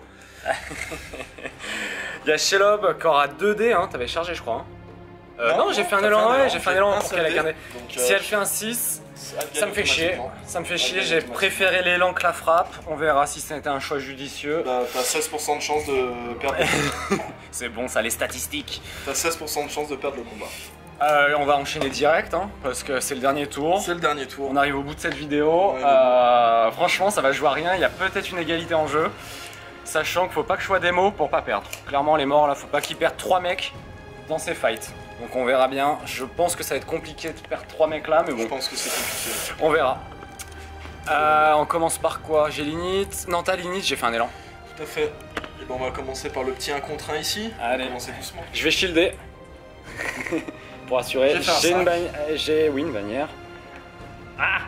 Il y a Shelob qui aura 2D, hein. T'avais chargé, je crois. Hein. Non, j'ai fait un élan, ouais, j'ai fait un élan pour qu'elle ait un dé. Si elle fait un 6, ça me fait chier. Ça me fait chier, j'ai préféré l'élan que la frappe. On verra si c'était un choix judicieux. Bah, t'as 16% de chance de perdre. C'est bon, ça, les statistiques. T'as 16% de chance de perdre le combat. On va enchaîner direct, hein, parce que c'est le dernier tour. C'est le dernier tour. On arrive au bout de cette vidéo. Franchement, ça va jouer à rien. Il y a peut-être une égalité en jeu. Sachant qu'il faut pas que je sois démo pour pas perdre. Clairement, les morts là, faut pas qu'ils perdent 3 mecs dans ces fights. Donc on verra bien. Je pense que ça va être compliqué de perdre 3 mecs là, mais bon. Je pense que c'est compliqué. On verra. On commence par quoi? J'ai l'init. Non, t'as l'init, j'ai fait un élan. Tout à fait. Et ben on va commencer par le petit 1 contre 1 ici. Allez. On va commencer doucement. Je vais shielder. Pour assurer. J'ai une bannière. Ah,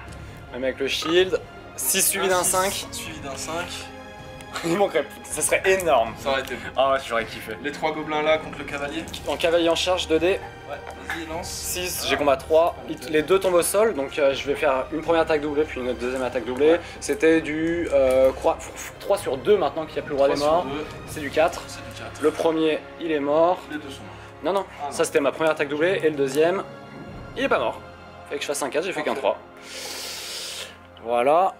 même avec le shield. 6 suivi d'un 5. Suivi d'un 5. Il manquerait plus. Ça serait énorme. Ça aurait été beau. Ah ouais, j'aurais kiffé. Les 3 gobelins là contre le cavalier. En cavalier en charge 2D. Ouais, vas-y, lance. 6, j'ai combat 3. Les deux tombent au sol, donc je vais faire une première attaque doublée puis une deuxième attaque doublée. Ouais. C'était du 3 sur 2 maintenant qu'il n'y a plus le roi des morts. C'est du 4. C'est du 4. Le premier, il est mort. Les deux sont morts. Non, non, ça c'était ma première attaque doublée. Et le deuxième, il est pas mort. Fait que je fasse un 4, j'ai fait qu'un 3. Voilà.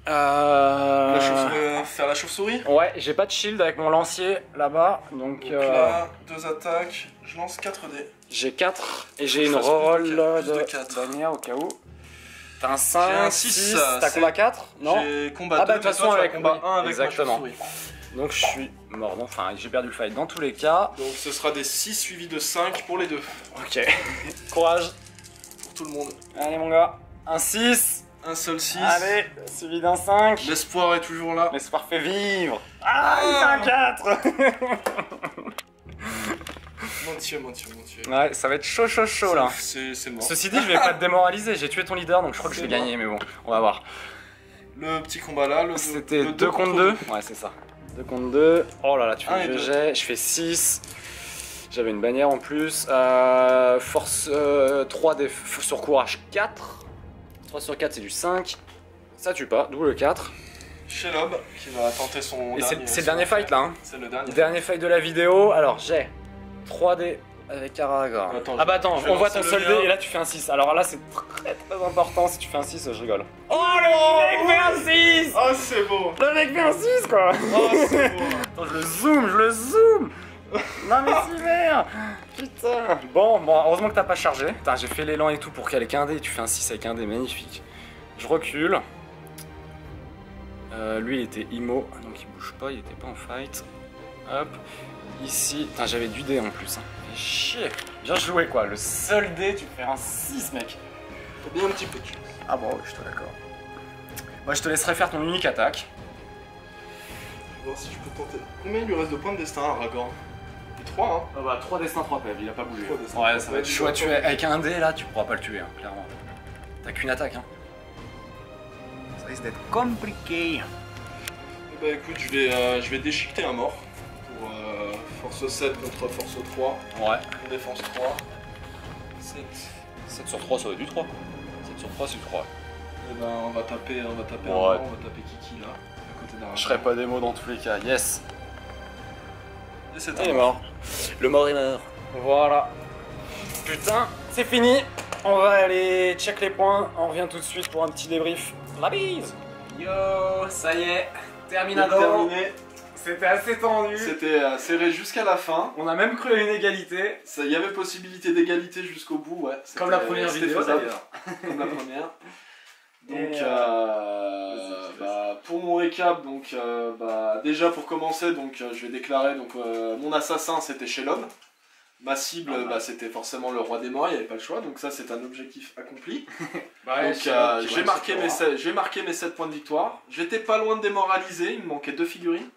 Faire la chauve-souris. Ouais, j'ai pas de shield avec mon lancier là-bas, donc là, 2 attaques, je lance 4 dés. J'ai 4 et j'ai une reroll de bannière au cas où. T'as un 5, 6, t'as combat 4? Non. J'ai combat 2, bah de toute façon avec combat 1 avec exactement. Donc je suis mort, enfin j'ai perdu le fight dans tous les cas. Donc ce sera des 6 suivis de 5 pour les deux. Ok, courage. Pour tout le monde. Allez mon gars, un 6. Un seul 6. Allez, suivi d'un 5. L'espoir est toujours là. L'espoir fait vivre. Ah, il fait un 4. Mon Dieu. Ouais, ça va être chaud là. C'est mort. Ceci dit, je vais pas te démoraliser. J'ai tué ton leader, donc je crois que je vais gagner, mais bon, on va voir. Le petit combat là, c'était 2 contre 2. Ouais, c'est ça. 2 contre 2. Oh là là, tu fais le jet. Je fais 6. J'avais une bannière en plus. Force 3 sur courage 4. 3 sur 4 c'est du 5, ça tue pas, d'où le 4. Shelob qui va tenter son dernier. C'est le dernier fight là hein. C'est le dernier. Dernier fight de la vidéo, alors j'ai 3D avec Aragorn. Ah bah attends, on voit ton seul dé et là tu fais un 6. Alors là c'est très important, si tu fais un 6 je rigole. Oh le mec fait un 6. Oh c'est beau. Le mec fait un 6 quoi. Oh c'est beau. Attends, je le zoome. Non mais si merde. Putain. Bon, heureusement que t'as pas chargé. J'ai fait l'élan et tout pour qu'elle ait qu'un dé. Tu fais un 6 avec un dé, magnifique. Je recule. Lui il était immo, donc il bouge pas, il était pas en fight. Hop. Ici, j'avais du dé en plus. Hein. Chier. Bien joué quoi, le seul dé tu fais un 6 mec. T'as bien un petit peu de chance. Ah bon, oui, je suis d'accord. Moi je te laisserai faire ton unique attaque. Je vais voir si je peux tenter. Combien il lui reste de points de destin à Aragorn? 3 hein. Ah bah 3 destins, 3 PV, il a pas bougé. Ouais, ça va être chaud à tuer. Avec un dé là, tu pourras pas le tuer, hein, clairement. T'as qu'une attaque, hein. Ça risque d'être compliqué. Bah écoute, je vais déchiqueter un mort. Pour force 7 contre force 3. Ouais. Défense 3. 7 sur 3, ça va être du 3. 7 sur 3, c'est du 3. Et ben on va taper un mort, on va taper Kiki là, à côté d'Aragorn. Je serai pas démo dans tous les cas, yes. Et c'est il est mort. Le mort est mort. Voilà. Putain, c'est fini. On va aller check les points. On revient tout de suite pour un petit débrief. La bise. Yo, ça y est. Terminado. C'était assez tendu. C'était serré jusqu'à la fin. On a même cru à une égalité. Il y avait possibilité d'égalité jusqu'au bout, ouais. Comme la première vidéo d'ailleurs. Comme la première. Donc, pour mon récap, donc, déjà pour commencer, donc, je vais déclarer donc, mon assassin c'était Shelob. Ma cible, c'était forcément le roi des morts, il n'y avait pas le choix, donc ça c'est un objectif accompli. Ouais, Donc j'ai marqué mes 7 points de victoire. J'étais pas loin de démoraliser, il me manquait 2 figurines.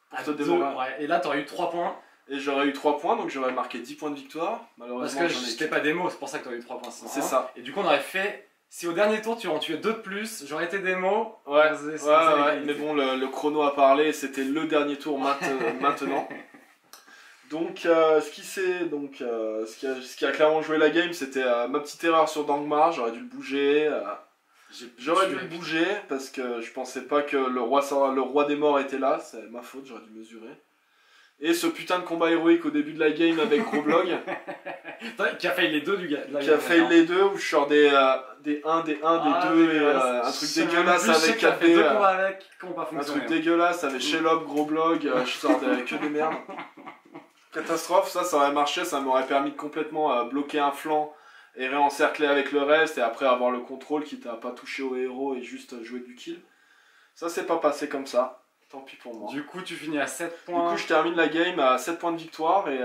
Pour te démoraliser. Ouais. Et là t'aurais eu 3 points. Et j'aurais eu 3 points, donc j'aurais marqué 10 points de victoire. Malheureusement, parce que j'étais pas démo, c'est pour ça que t'aurais eu 3 points. C'est ça. Et du coup on aurait fait... Si au dernier tour tu en tuais 2 de plus, j'aurais été démo. Ouais, mais bon, le chrono a parlé, c'était le dernier tour maintenant. Donc, ce qui a clairement joué la game, c'était ma petite erreur sur Dangmar, j'aurais dû le bouger. J'aurais dû le bouger parce que je pensais pas que le roi des morts était là, c'est ma faute, j'aurais dû mesurer. Et ce putain de combat héroïque au début de la game avec Groblog. Qui a failli les deux du gars. Qui a failli les deux, où je sors des 1, des 1, des 2, et un truc dégueulasse avec KP. Un truc dégueulasse avec Shelob, Groblog, je sors que des merdes. Catastrophe, ça aurait marché, ça m'aurait permis de complètement bloquer un flanc et réencercler avec le reste, et après avoir le contrôle, quitte à pas toucher au héros et juste jouer du kill. Ça s'est pas passé comme ça. Tant pis pour moi. Du coup, tu finis à 7 points. Du coup, je termine la game à 7 points de victoire et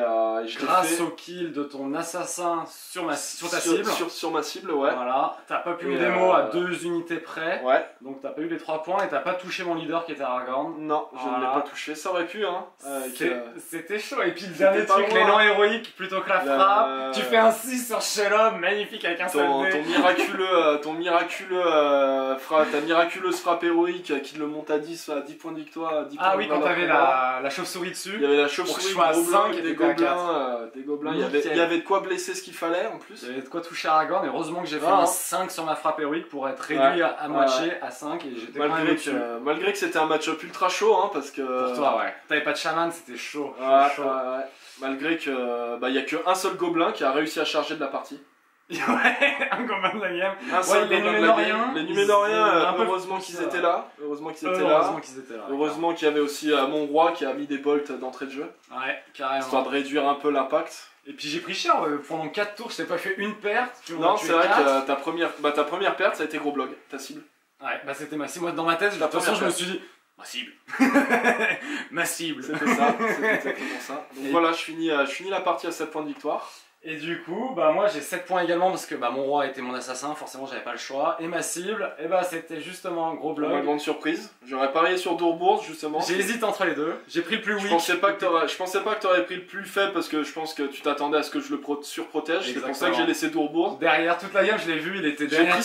je grâce au kill de ton assassin sur ta cible. Sur ma cible, ouais. Voilà. T'as pas pu me démo à 2 unités près. Ouais. Donc t'as pas eu les 3 points et t'as pas touché mon leader qui était Aragorn. Non, je ne l'ai pas touché. Ça aurait pu, hein. C'était chaud. Et puis le dernier truc, l'élan héroïque plutôt que la frappe. Tu fais un 6 sur Shelob, magnifique avec un seul dé. Ta miraculeuse frappe héroïque qui le monte à 10 points de victoire. Ah oui, quand t'avais la chauve-souris dessus. Il y avait la chauve-souris, des gobelins. Il y avait de quoi blesser ce qu'il fallait en plus. Il y avait de quoi toucher Aragorn, et heureusement que j'ai fait un 5 sur ma frappe héroïque pour être réduit à moitié à 5, et j'étais malgré que c'était un match-up ultra chaud, hein, parce que... Pour toi, ouais. T'avais pas de chaman, c'était chaud. Malgré que il y a qu'un seul gobelin qui a réussi à charger de la partie. Ouais, un gobelin de la game. Les Numénoriens, heureusement qu'ils étaient là. Heureusement qu'il y avait aussi mon roi qui a mis des bolts d'entrée de jeu. Ouais, carrément. Histoire de réduire un peu l'impact. Et puis j'ai pris cher, pendant 4 tours, je t'ai pas fait une perte. Non, c'est vrai que ta première perte, ça a été Groblog, ta cible. Ouais, bah c'était ma cible. Moi, dans ma tête, de toute façon, je me suis dit, ma cible. Ma cible. C'était ça, c'était exactement ça. Donc voilà, je finis la partie à 7 points de victoire. Et du coup, bah moi j'ai 7 points également parce que mon roi était mon assassin, forcément j'avais pas le choix. Et ma cible, c'était justement Groblog. Ma grande surprise. J'aurais parié sur Dourbourg justement. J'ai hésité entre les deux. J'ai pris le plus weak. Je pensais pas que t'aurais pris le plus faible parce que je pense que tu t'attendais à ce que je le surprotège. C'est pour ça que j'ai laissé Dourbourg. Derrière toute la game, je l'ai vu, il était derrière.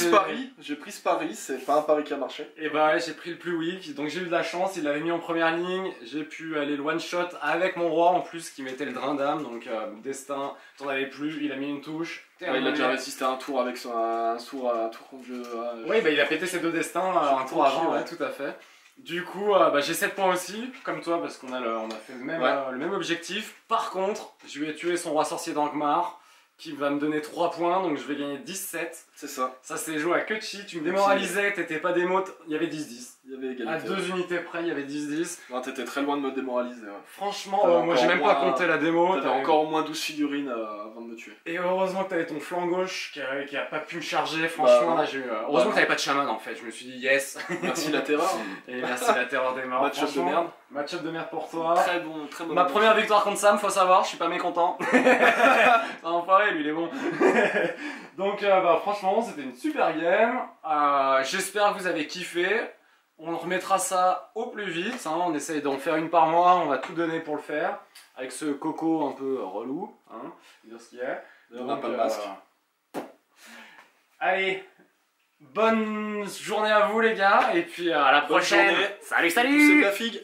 J'ai pris ce pari, c'est pas un pari qui a marché. Et bah ouais, j'ai pris le plus weak, donc j'ai eu de la chance, il l'avait mis en première ligne. J'ai pu aller le one shot avec mon roi en plus qui mettait le drain d'âme, donc destin, t'en avais plus, il a mis une touche. Ouais, il a déjà résisté à un tour avec un tour contre jeu. Oui, bah il a pété ses 2 destins un tour avant, ouais, tout à fait. Du coup, j'ai 7 points aussi, comme toi, parce qu'on a fait le même objectif. Par contre, je lui ai tué son roi sorcier d'Angmar, qui va me donner 3 points, donc je vais gagner 17. C'est ça. Ça s'est joué à que chi, tu me démoralisais, t'étais pas démo, il y avait 10-10. Il y avait égalité. À 2 unités près, il y avait 10-10. Non, t'étais très loin de me démoraliser. Ouais. Franchement, moi j'ai même pas compté la démo. T'avais encore au moins 12 figurines avant de me tuer. Et heureusement que t'avais ton flanc gauche qui a pas pu me charger, franchement là j'ai eu... Heureusement que t'avais pas de chaman en fait, je me suis dit yes. Merci la terreur. Et merci la terreur des morts. Match-up de merde. Match-up de merde pour toi. Très bon. Ma première victoire contre Sam, faut savoir, je suis pas mécontent. Enfoiré, lui il est bon. Donc franchement c'était une super game. J'espère que vous avez kiffé. On remettra ça au plus vite, hein. On essaye d'en faire une par mois, on va tout donner pour le faire. Avec ce coco un peu relou, hein, dire ce qu'il y a. On n'a pas le masque. Allez, bonne journée à vous les gars, et puis à la prochaine. Journée. Salut, salut. Poussez la figue.